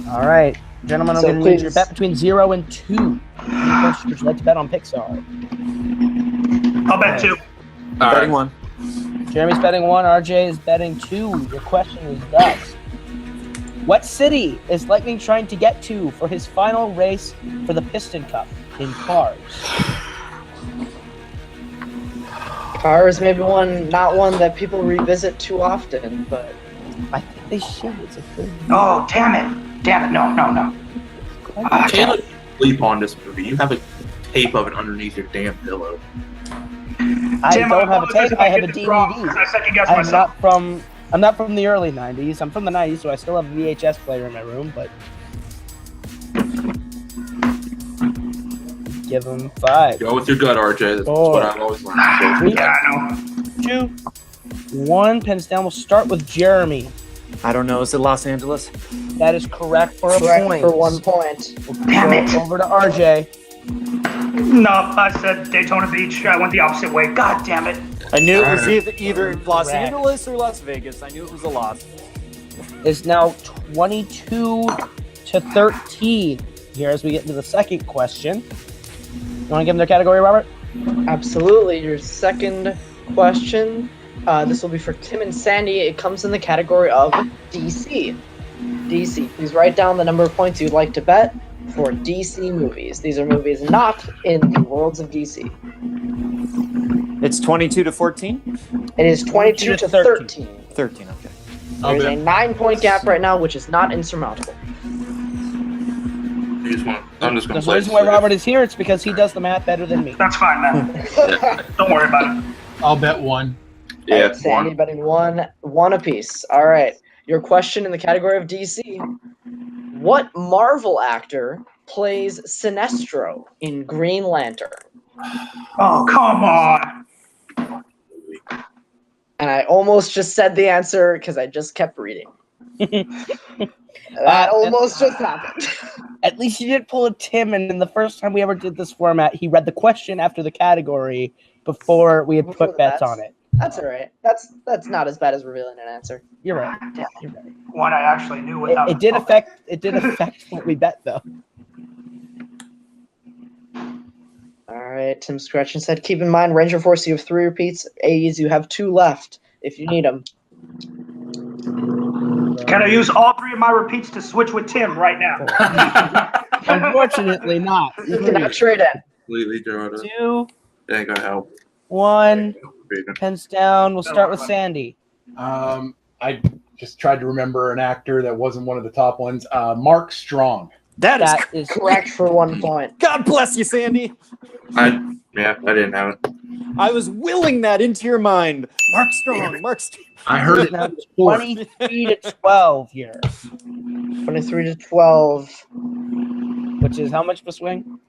All right, gentlemen, I'm So going to need your please- bet between 0 and 2. Any questions would you like to bet on Pixar? I'll bet 2. All Betting right. 1. Jeremy's betting 1. RJ is betting 2. Your question is thus: What city is Lightning trying to get to for his final race for the Piston Cup in cars? Cars, maybe not one that people revisit too often, but I think they should. It's a good. Oh, damn it. No. You can't sleep on this movie. You have a tape of it underneath your damn pillow. I Tim, don't have a apologize tape. if I have a get this wrong, DVD. 'cause I second-guessed I'm myself. not from the early 90s. I'm from the 90s, so I still have a VHS player in my room, but give him 5. Go with your gut, RJ. That's what I've always learned. Go with your Yeah, gut. I know. 2, 1. Pens down. We'll start with Jeremy. I don't know. Is it Los Angeles? That is correct for a correct point. for 1 point. Damn Go it. over to RJ. No, I said Daytona Beach. I went the opposite way. God damn it. I knew it was either Los Correct. Angeles or Las Vegas. I knew it was a loss. Is now 22-13. Here as we get into the second question. You want to give them their category, Robert? Absolutely. Your second question. This will be for Tim and Sandy. It comes in the category of DC. DC. Please write down the number of points you'd like to bet for DC movies. These are movies not in the worlds of DC. It's 22-14? It is 22 to 13. 13, okay. There's a 9-point gap right now, which is not insurmountable. I'm just gonna The play reason why safe. Robert is here, it's because he does the math better than me. That's fine, man. Don't worry about it. I'll bet 1. Yeah, Sandy one. betting one apiece. All right. Your question in the category of DC. What Marvel actor plays Sinestro in Green Lantern? Oh, come on. And I almost just said the answer because I just kept reading. That almost just happened. At least you did pull a Tim, and then the first time we ever did this format, he read the question after the category before we had Before put the bets bets. on it. That's all right. That's not as bad as revealing an answer. You're right. Damn You're right. One I actually knew without. It did affect what we bet though. All right. Tim Scratchin said, keep in mind, Ranger Force, you have 3 repeats. A's, you have 2 left if you need them. Can I use all 3 of my repeats to switch with Tim right now? Unfortunately, not. You cannot trade in. Completely drawn it. 2, Ain't gonna help. 1. Pens down. We'll start with Sandy. I just tried to remember an actor that wasn't one of the top ones. Mark Strong. That is Correct for 1 point. God bless you, Sandy. I didn't have it. I was willing that into your mind. Mark Strong. I heard it now before. 23-12 here, 23 to 12. which is how much of a swing?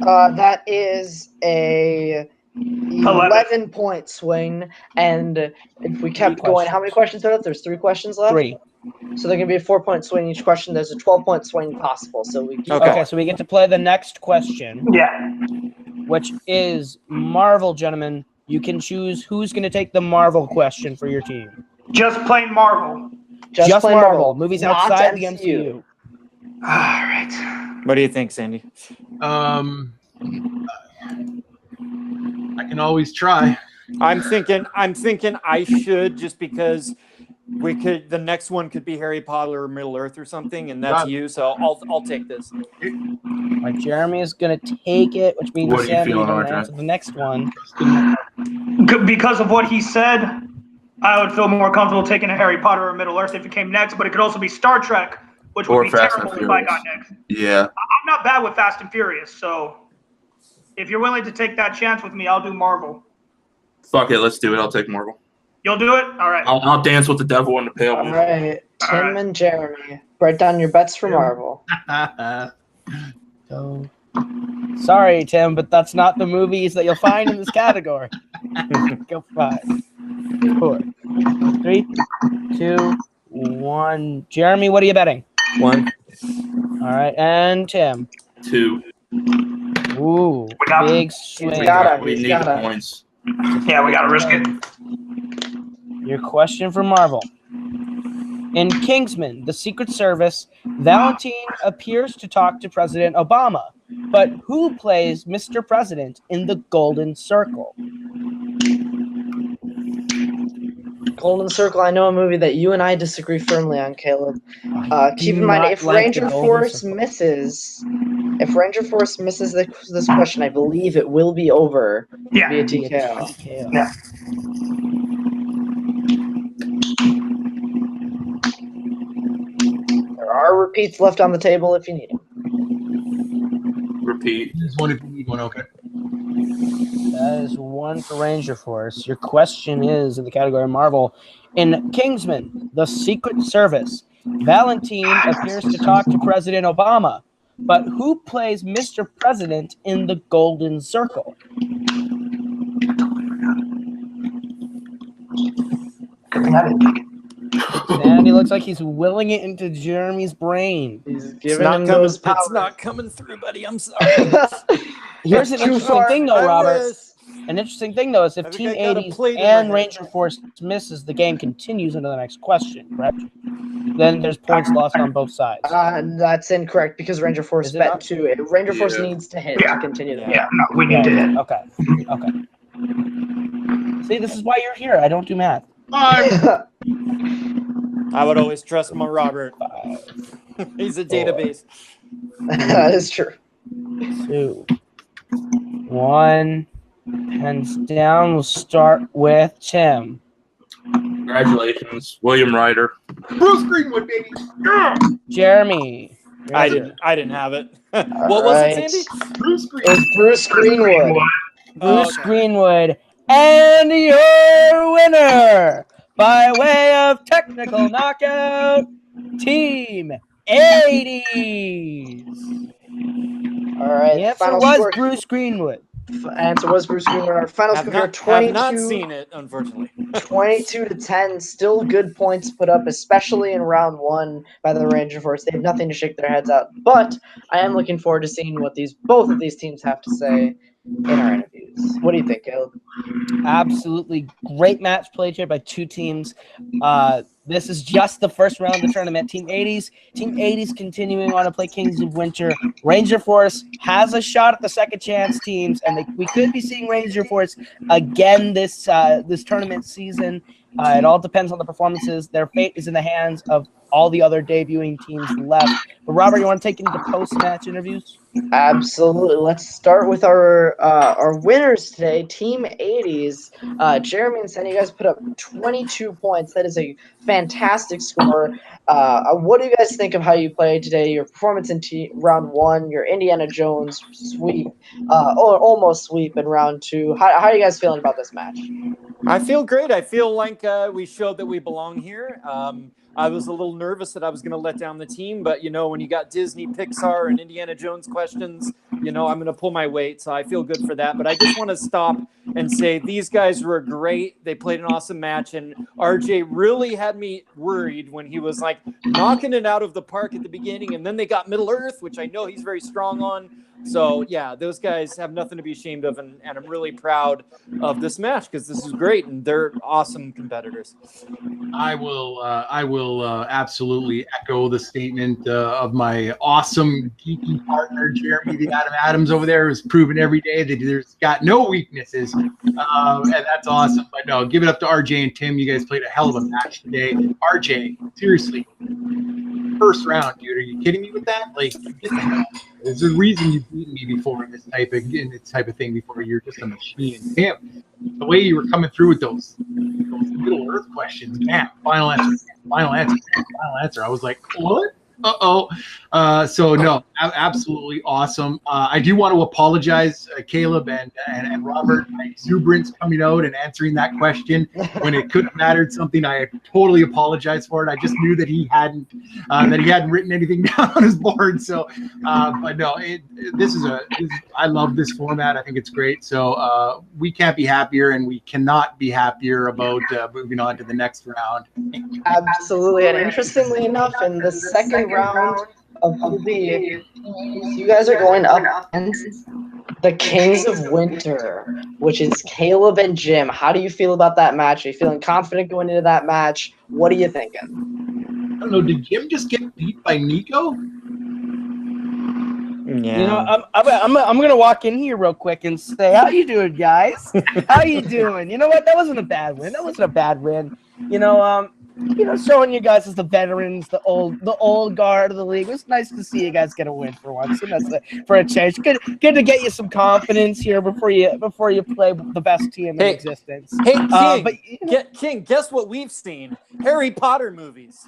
That is a 11-point swing. And if we kept going, how many questions are there? There's 3 questions left? 3. So there can be a 4-point swing each question. There's a 12-point swing possible. So we keep Okay. Okay, so we get to play the next question, Yeah. which is Marvel, gentlemen. You can choose who's going to take the Marvel question for your team. Just plain Marvel. just plain Marvel. Movies not outside the MCU. All right. What do you think, Sandy? I can always try. I'm thinking I should, just because the next one could be Harry Potter or Middle Earth or something, and that's Right. you, so I'll take this. Right, Jeremy is going to take it, which means What are you Sandy is feeling, going to RJ? answer the next one. Because of what he said, I would feel more comfortable taking a Harry Potter or Middle Earth if it came next, but it could also be Star Trek, which Or would be Fast and terrible if I Furious. got next. Yeah. I'm not bad with Fast and Furious, so if you're willing to take that chance with me, I'll do Marvel. Fuck it. Let's do it. I'll take Marvel. You'll do it? All right. I'll dance with the devil in the pale All moon. right. All Tim right. and Jeremy. Write down your bets for Marvel. So, sorry, Tim, but that's not the movies that you'll find in this category. Go 5, 4, 3, 2, 1. Jeremy, what are you betting? 1. All right, and Tim. 2. Ooh, got him. big swing. got We He's need gotta- the points. Yeah, we got to risk it. Your question for Marvel. In Kingsman, the Secret Service, Valentine appears to talk to President Obama, but who plays Mr. President in the Golden Circle? Golden Circle, I know a movie that you and I disagree firmly on, Caleb. Keep do in mind, not if like the Ranger Golden Force Circle. misses, this question, I believe it will be over Yeah. via TKO. TKO. Yeah. There are repeats left on the table if you need them. Repeat. There's one if you need one. Okay. That is one for Ranger Force. Your question is in the category of Marvel. In Kingsman, The Secret Service, Valentine appears to talk to President Obama, but who plays Mr. President in The Golden Circle? Sandy looks like he's willing it into Jeremy's brain. He's It's giving not him coming. those powers. It's not coming through, buddy. I'm sorry. Here's an Too interesting far. thing, though, I Robert. wish. An interesting thing, though, is if I Team think I got a 80s plate in and my Ranger Force misses, the game continues into the next question, correct? Then there's points lost on both sides. That's incorrect because Ranger Force Is it bet not? 2. Ranger Force Yeah. needs to hit to continue the Yeah. Yeah, no, we need to hit. Okay. Okay. See, this is why you're here. I don't do math. game. I would always trust my Robert. He's a database. That is true. 2, 1. Hands down. We'll start with Tim. Congratulations, William Ryder. Bruce Greenwood, baby. Yeah. Jeremy. I didn't have it. What was it, Alright. Sandy? Bruce It Greenwood. was Bruce Greenwood. Bruce okay. Greenwood. And your winner by way of technical knockout, Team 80s. All right. The answer Final was score. Bruce Greenwood. Answer was Bruce Greenwood. Our final Have score not, have not seen it, unfortunately. 22 to 10. Still good points put up, especially in round 1 by the Ranger Force. They have nothing to shake their heads at. But I am looking forward to seeing what both of these teams have to say in our interviews. What do you think, Caleb? Absolutely great match played here by two teams. This is just the first round of the tournament. Team 80s continuing on to play Kings of Winter. Ranger Force has a shot at the second chance teams, and we could be seeing Ranger Force again this tournament season. It all depends on the performances. Their fate is in the hands of all the other debuting teams left. But Robert, you want to take into post-match interviews? Absolutely. Let's start with our winners today, Team 80s. Jeremy and Sandy, you guys put up 22 points. That is a fantastic score. What do you guys think of how you played today? Your performance in round 1, your Indiana Jones sweep, or almost sweep in round 2. How are you guys feeling about this match? I feel great. I feel like we showed that we belong here. I was a little nervous that I was going to let down the team, but, when you got Disney, Pixar, and Indiana Jones questions, I'm going to pull my weight, so I feel good for that. But I just want to stop and say these guys were great. They played an awesome match, and RJ really had me worried when he was, knocking it out of the park at the beginning, and then they got Middle-earth, which I know he's very strong on. So, yeah, those guys have nothing to be ashamed of, and I'm really proud of this match because this is great, and they're awesome competitors. I will absolutely echo the statement of my awesome geeky partner, Jeremy the Adam Adams over there, who's proven every day that there's got no weaknesses, and that's awesome. But no, give it up to RJ and Tim. You guys played a hell of a match today. RJ, seriously, first round, dude. Are you kidding me with that? There's a reason you beat me before in this type of thing before. You're just a machine. Tim, the way you were coming through with those Middle-earth questions, man, final answer. I was like, what? So no, absolutely awesome. I do want to apologize, Caleb and Robert, my exuberance coming out and answering that question when it could have mattered something. I totally apologize for it. I just knew that he hadn't written anything down on his board. So, but no, I love this format. I think it's great. So we can't be happier, and we cannot be happier about moving on to the next round. Absolutely. And interestingly enough, in the second round of Pool B, you guys are going up against the Kings of Winter, which is Caleb and Jim. How do you feel about that match? Are you feeling confident going into that match? What are you thinking? I don't know. Did Jim just get beat by Nico? Yeah. You know, I'm gonna walk in here real quick and say, "How you doing, guys? How you doing?" You know what? That wasn't a bad win. That wasn't a bad win. Showing you guys as the veterans, the old guard of the league. It was nice to see you guys get a win for once. And that's for a change. Good to get you some confidence here before you play the best team in existence. Hey, King, King, guess what we've seen? Harry Potter movies.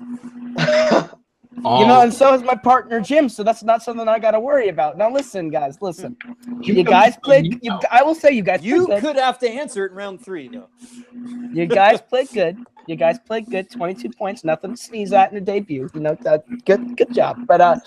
And so is my partner Jim. So that's not something I got to worry about. Now, listen, guys, listen. You guys played. I will say, you guys. You could have to answer it in round 3, though. You guys played good. 22 points, nothing to sneeze at in a debut. Good job. But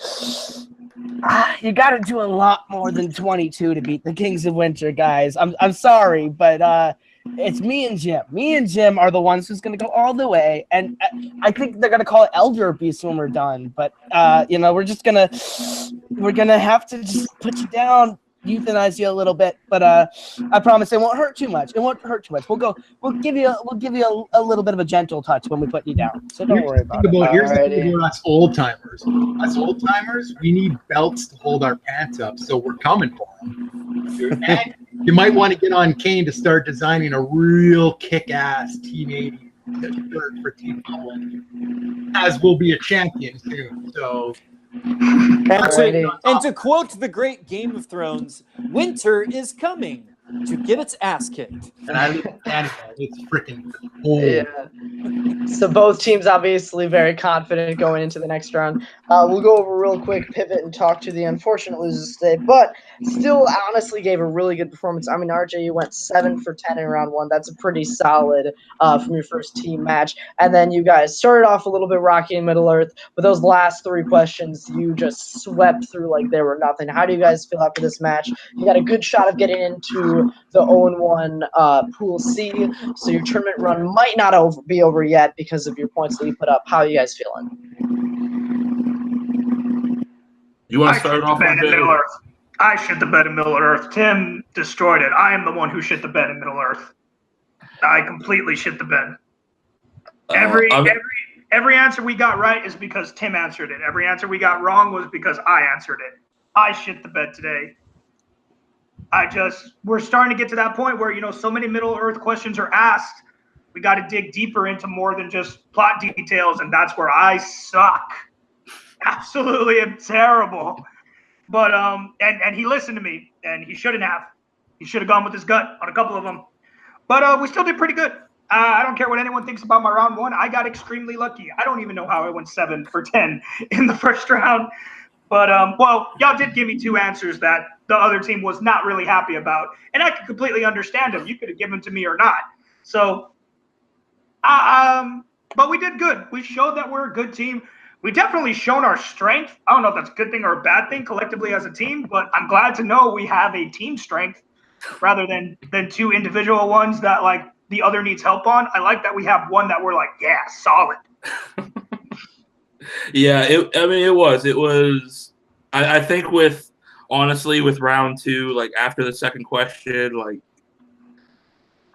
you got to do a lot more than 22 to beat the Kings of Winter, guys. I'm sorry, but it's me and Jim. Me and Jim are the ones who's going to go all the way, and I think they're going to call it Elder Abuse when we're done. But we're gonna have to just put you down, euthanize you a little bit, but I promise it won't hurt too much. We'll give you a little bit of a gentle touch when we put you down. So don't worry about it. Here's the thing about us old timers. Us old timers, we need belts to hold our pants up, so we're coming for them. And you might want to get on Kane to start designing a real kick-ass Team 80 shirt for Team Public, as we'll be a champion soon. So. And to quote the great Game of Thrones, winter is coming to get its ass kicked. And I live in Canada. It's freaking cold. Yeah. So both teams obviously very confident going into the next round. We'll go over real quick, pivot, and talk to the unfortunate losers today, but still honestly gave a really good performance. I mean, RJ, you went 7 for 10 in round 1. That's a pretty solid from your first team match. And then you guys started off a little bit rocky in Middle Earth, but those last 3 questions you just swept through like they were nothing. How do you guys feel after this match? You got a good shot of getting into the 0-1 Pool C, so your tournament run might not be over yet because of your points that you put up. How are you guys feeling? You want to start off on Middle Earth? I shit the bed in Middle Earth. Tim destroyed it. I am the one who shit the bed in Middle Earth. I completely shit the bed. Every answer we got right is because Tim answered it. Every answer we got wrong was because I answered it. I shit the bed today. We're starting to get to that point where, so many Middle Earth questions are asked. We got to dig deeper into more than just plot details, and that's where I suck. Absolutely am terrible. But, and he listened to me, and he shouldn't have. He should have gone with his gut on a couple of them. But we still did pretty good. I don't care what anyone thinks about my round 1. I got extremely lucky. I don't even know how I went 7 for 10 in the first round. But, y'all did give me 2 answers that the other team was not really happy about. And I could completely understand them. You could have given them to me or not. So, but we did good. We showed that we're a good team. We definitely shown our strength. I don't know if that's a good thing or a bad thing collectively as a team, but I'm glad to know we have a team strength rather than 2 individual ones that, like, the other needs help on. I like that we have one that we're like, yeah, solid. Yeah, it was. I think honestly, with round 2, like after the second question, like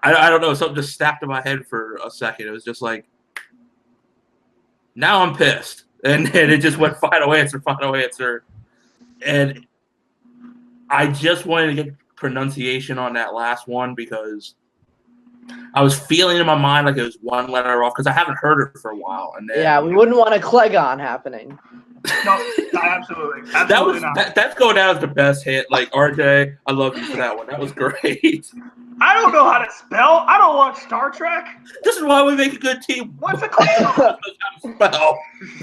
I don't know, something just snapped in my head for a second. It was just like, now I'm pissed, and it just went final answer, and I just wanted to get pronunciation on that last one because I was feeling in my mind like it was 1 letter off because I haven't heard it for a while. And then, yeah, we wouldn't want a Clegon happening. No, absolutely not. That's going down as the best hit. Like, RJ, I love you for that one. That was great. I don't know how to spell. I don't watch Star Trek. This is why we make a good team. What's a Klingon? Spell.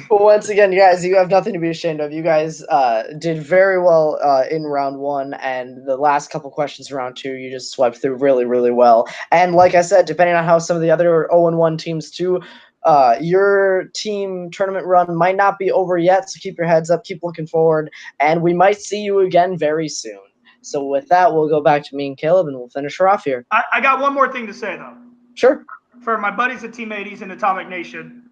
But once again, you guys, you have nothing to be ashamed of. You guys did very well in round 1, and the last couple questions in round 2, you just swept through really, really well. And like I said, depending on how some of the other 0-1 teams too, your team tournament run might not be over yet, so keep your heads up, keep looking forward, and we might see you again very soon. So with that, we'll go back to me and Caleb, and we'll finish her off here. I got one more thing to say, though. Sure. For my buddies at Team 80s and Atomic Nation,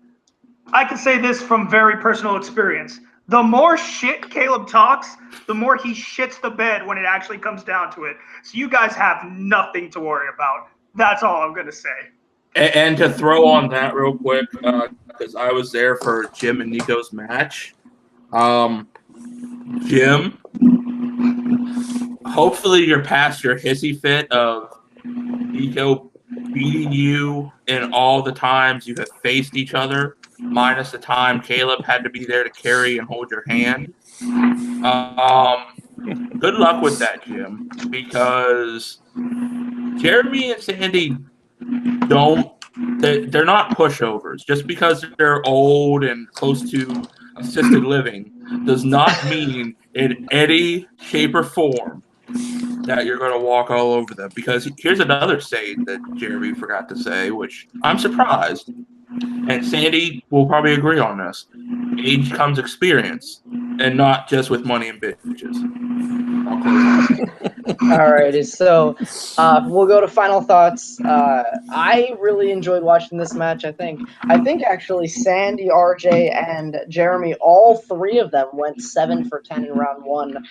I can say this from very personal experience. The more shit Caleb talks, the more he shits the bed when it actually comes down to it. So you guys have nothing to worry about. That's all I'm going to say. And to throw on that real quick, because I was there for Jim and Nico's match. Jim, hopefully you're past your hissy fit of Nico beating you in all the times you have faced each other, minus the time Caleb had to be there to carry and hold your hand. Good luck with that, Jim, because Jeremy and Sandy they're not pushovers. Just because they're old and close to assisted living does not mean in any shape or form that you're going to walk all over them. Because here's another saying that Jeremy forgot to say, which I'm surprised, and Sandy will probably agree on this. Age comes experience, and not just with money and bitches. Alrighty, so we'll go to final thoughts. I really enjoyed watching this match. I think actually Sandy, RJ, and Jeremy, all three of them went 7 for 10 in round one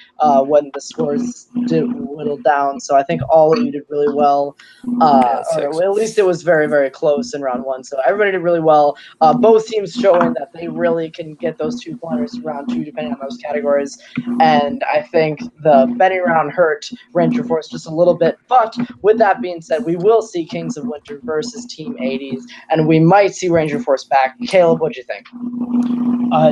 when the scores did whittle down. So I think all of you did really well. Or at least it was very, very close in round one. So everybody did really well. Both teams showing that they really can get those 2 pointers in round 2, depending on those categories. And I think the betting round hurt Ranger Force just a little bit. But with that being said, we will see Kings of Winter versus Team 80s, and we might see Ranger Force back. Caleb, what'd you think?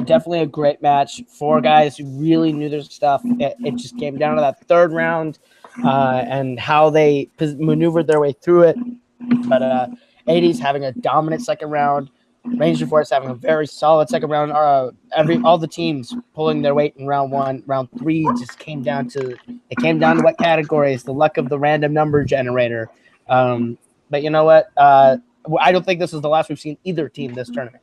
Definitely a great match. 4 guys who really knew their stuff. It just came down to that 3rd round and how they maneuvered their way through it. But 80s having a dominant 2nd round. Ranger Force having a very solid 2nd round. All the teams pulling their weight in round 1. Round 3 just came down to what categories, the luck of the random number generator. But you know what? I don't think this is the last we've seen either team this tournament.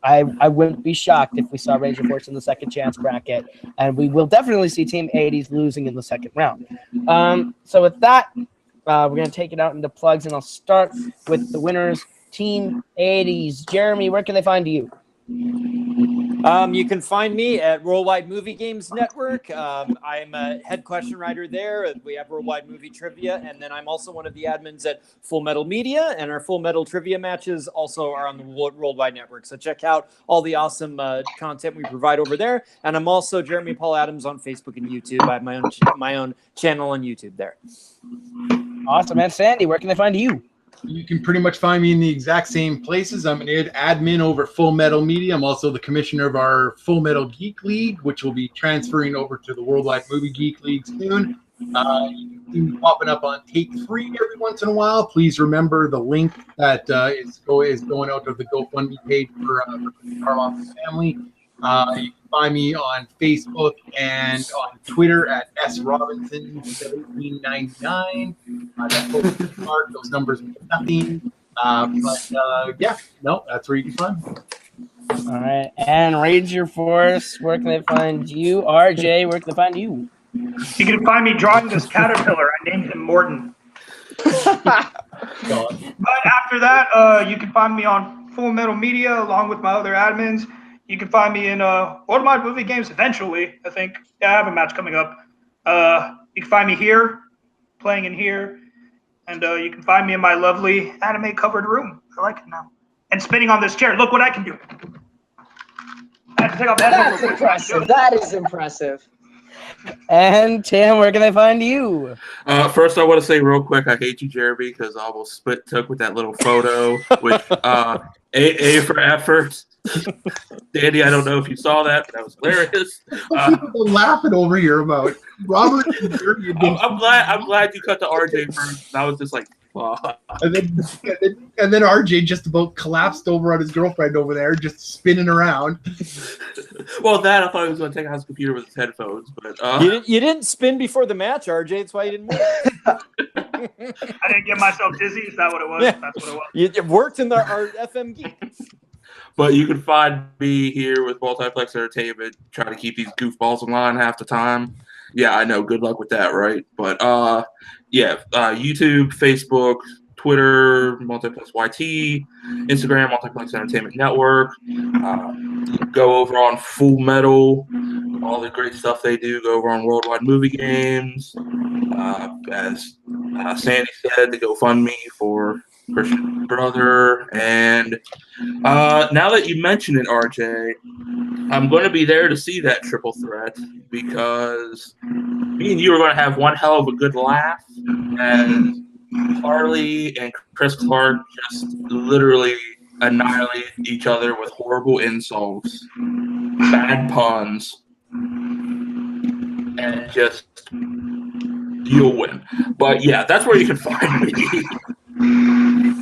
I wouldn't be shocked if we saw Ranger Force in the second chance bracket, and we will definitely see Team 80s losing in the 2nd round. So with that, we're going to take it out into plugs, and I'll start with the winners. Team 80s. Jeremy, where can they find you? You can find me at Worldwide Movie Games Network. I'm a head question writer there. We have Worldwide Movie Trivia, and then I'm also one of the admins at Full Metal Media, and our Full Metal Trivia matches also are on the Worldwide Network. So check out all the awesome content we provide over there. And I'm also Jeremy Paul Adams on Facebook and YouTube. I have my own channel on YouTube there. Awesome. And Sandy, where can they find you? You can pretty much find me in the exact same places. I'm an admin over Full Metal Media. I'm also the commissioner of our Full Metal Geek League, which will be transferring over to the Worldwide Movie Geek League soon. You can see me popping up on Take 3 every once in a while. Please remember the link that is going out to the GoFundMe page for Karloff's family. You can find me on Facebook and on Twitter at srobinson1799. That's what those numbers mean nothing. That's where you can find me. All right. And Ranger Force, where can they find you? RJ, where can they find you? You can find me drawing this caterpillar. I named him Morton. But after that, you can find me on Full Metal Media along with my other admins. You can find me in Worldwide Movie Games eventually, I think. Yeah, I have a match coming up. You can find me here, playing in here. And you can find me in my lovely anime-covered room. I like it now. And spinning on this chair. Look what I can do. I have to take off That's impressive. That is impressive. And Tim, where can they find you? First, I want to say real quick, I hate you, Jeremy, because I almost took with that little photo, which A for effort. Danny, I don't know if you saw that, but that was hilarious. People laughing over here about Robert. I'm glad you cut to RJ first. I was just like, wow. And then RJ just about collapsed over on his girlfriend over there, just spinning around. Well, I thought he was going to take out his computer with his headphones, but you didn't spin before the match, RJ. That's why you didn't win. I didn't get myself dizzy. Is that what it was? Yeah. That's what it was. It worked in our FM geek. But you can find me here with Multiplex Entertainment, trying to keep these goofballs in line half the time. Yeah, I know. Good luck with that, right? But YouTube, Facebook, Twitter, Multiplex YT, Instagram, Multiplex Entertainment Network. Go over on Full Metal, all the great stuff they do. Go over on Worldwide Movie Games. As Sandy said, the GoFundMe for Christian's brother. And now that you mention it, RJ, I'm going to be there to see that triple threat because me and you are going to have one hell of a good laugh. And Harley and Chris Clark just literally annihilate each other with horrible insults, bad puns, and just you'll win. But yeah, that's where you can find me.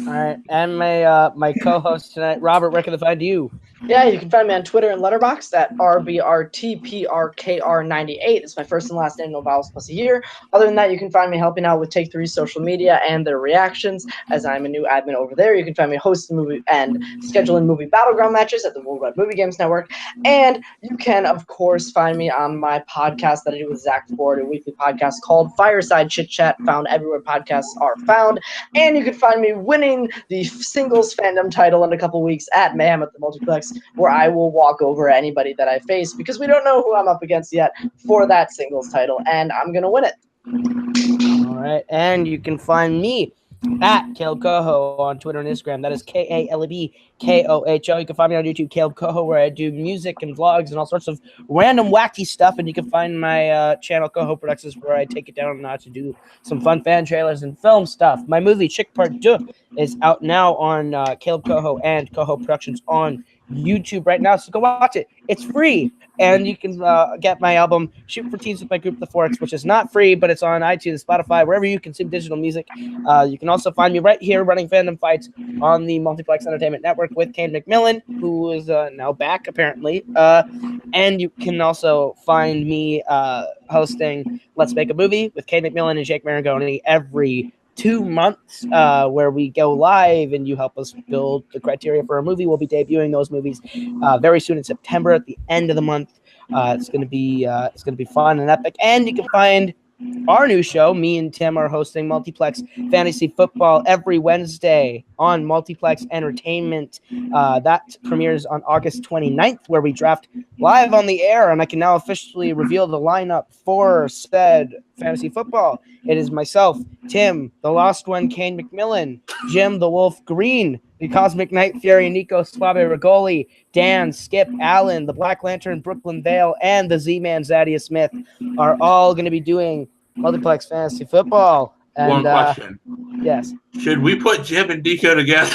All right, and my co-host tonight, Robert. Where can they find you? Yeah, you can find me on Twitter and Letterboxd at RBRTPRKR98. It's my first and last name, no vowels plus a year. Other than that, you can find me helping out with Take 3's social media and their reactions, as I'm a new admin over there. You can find me hosting movie and scheduling movie battleground matches at the Worldwide Movie Games Network. And you can, of course, find me on my podcast that I do with Zach Ford, a weekly podcast called Fireside Chit Chat, found everywhere podcasts are found. And you can find me winning the singles fandom title in a couple weeks at Mayhem at the Multiplex, where I will walk over anybody that I face because we don't know who I'm up against yet for that singles title, and I'm going to win it. All right, and you can find me at Caleb Coho on Twitter and Instagram. That is KALEBKOHO. You can find me on YouTube, Caleb Coho, where I do music and vlogs and all sorts of random wacky stuff. And you can find my channel, Coho Productions, where I take it down a notch to do some fun fan trailers and film stuff. My movie, Chick Part 2, is out now on Caleb Coho and Coho Productions on YouTube right now, so go watch it. It's free, and you can get my album Shoot for Teens with my group The Forks, which is not free, but it's on iTunes, Spotify, wherever you consume digital music. You can also find me right here running Fandom Fights on the Multiplex Entertainment Network with Kane McMillan, who is now back apparently, and you can also find me hosting Let's Make a Movie with Kane McMillan and Jake Marangoni every 2 months, where we go live and you help us build the criteria for a movie. We'll be debuting those movies very soon in September at the end of the month. It's gonna be fun and epic. And you can find our new show. Me and Tim are hosting Multiplex Fantasy Football every Wednesday on Multiplex Entertainment. That premieres on August 29th, where we draft live on the air, and I can now officially reveal the lineup for said fantasy football. It is myself, Tim, the Lost One, Kane McMillan, Jim, the Wolf Green, the Cosmic Night Fury, Nico Suave Rigoli, Dan, Skip, Allen, the Black Lantern, Brooklyn Vale, and the Z-Man, Zadia Smith are all going to be doing Multiplex Fantasy Football. And, One question. Yes. Should we put Jim and Nico together?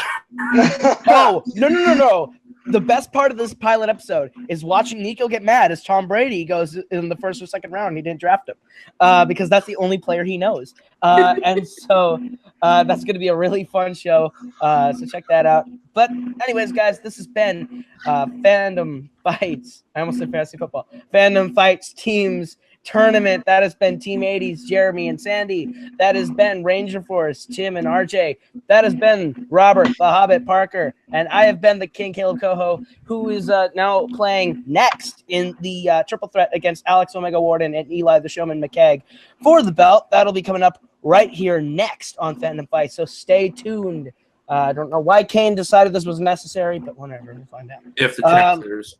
Oh, no. The best part of this pilot episode is watching Nico get mad as Tom Brady goes in the first or second round. He didn't draft him because that's the only player he knows. And so that's going to be a really fun show. So check that out. But anyways, guys, this has been Fandom Fights. I almost said fantasy football. Fandom Fights Teams Tournament. That has been Team 80s, Jeremy and Sandy. That has been Ranger Force, Tim and RJ. That has been Robert, the Hobbit Parker. And I have been the King, Caleb Coho, who is now playing next in the triple threat against Alex Omega Warden and Eli the Showman McKegg for the belt. That'll be coming up right here next on Fandom Fight. So stay tuned. I don't know why Kane decided this was necessary, but whatever, we'll find out. If the check clears.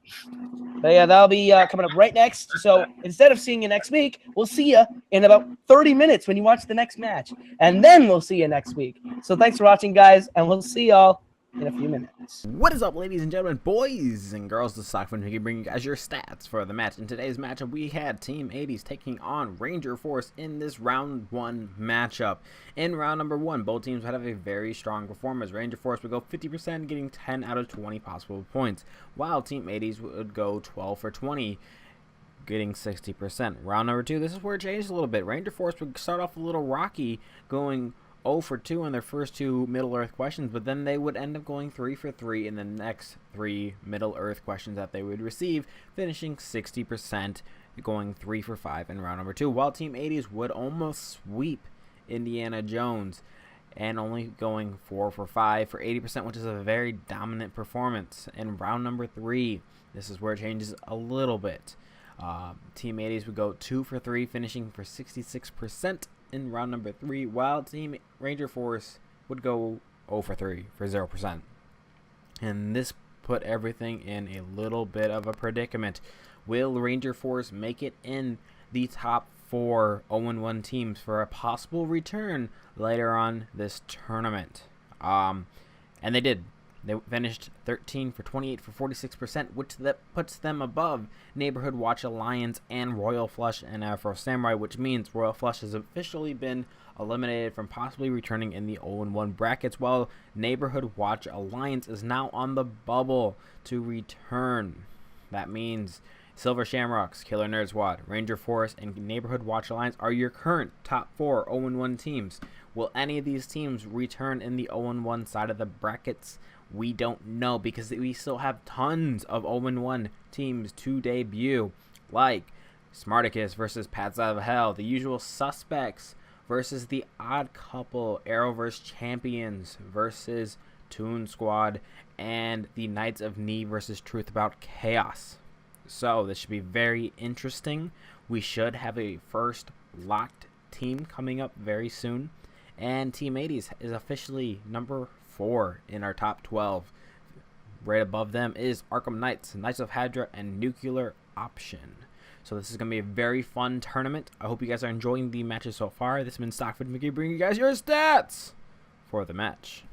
But yeah, that'll be coming up right next. So instead of seeing you next week, we'll see you in about 30 minutes when you watch the next match. And then we'll see you next week. So thanks for watching, guys, and we'll see y'all in a few minutes. What is up, ladies and gentlemen, boys and girls? This is Sockman who can bring you guys your stats for the match. In today's matchup, we had Team 80s taking on Ranger Force in this round 1 matchup. In round number 1, both teams would have a very strong performance. Ranger Force would go 50%, getting 10 out of 20 possible points, while Team 80s would go 12 for 20, getting 60%. Round number 2, this is where it changed a little bit. Ranger Force would start off a little rocky, going 0 for 2 on their first 2 Middle-earth questions, but then they would end up going 3 for 3 in the next 3 Middle-earth questions that they would receive, finishing 60%, going 3 for 5 in round number 2, while Team 80s would almost sweep Indiana Jones and only going 4 for 5 for 80%, which is a very dominant performance. In round number 3, this is where it changes a little bit. Team 80s would go 2 for 3, finishing for 66% in round number 3, while Team Ranger Force would go 0 for 3 for 0%. And this put everything in a little bit of a predicament. Will Ranger Force make it in the top 4 0-1 teams for a possible return later on this tournament? And they did. They finished 13 for 28 for 46%, which that puts them above Neighborhood Watch Alliance and Royal Flush and Afro Samurai, which means Royal Flush has officially been eliminated from possibly returning in the 0-1 brackets, while Neighborhood Watch Alliance is now on the bubble to return. That means Silver Shamrocks, Killer Nerd Squad, Ranger Force, and Neighborhood Watch Alliance are your current top 4 0-1 teams. Will any of these teams return in the 0-1 side of the brackets? We don't know, because we still have tons of 0-1 teams to debut, like Smarticus versus Pats Out of Hell, The Usual Suspects versus The Odd Couple, Arrowverse Champions versus Toon Squad, and the Knights of Knee versus Truth About Chaos. So this should be very interesting. We should have a first locked team coming up very soon. And Team 80s is officially number 4 in our top 12. Right above them is Arkham Knights, Knights of Hydra, and Nuclear Option. So this is going to be a very fun tournament. I hope you guys are enjoying the matches so far. This has been Stockford Mickey bringing you guys your stats for the match.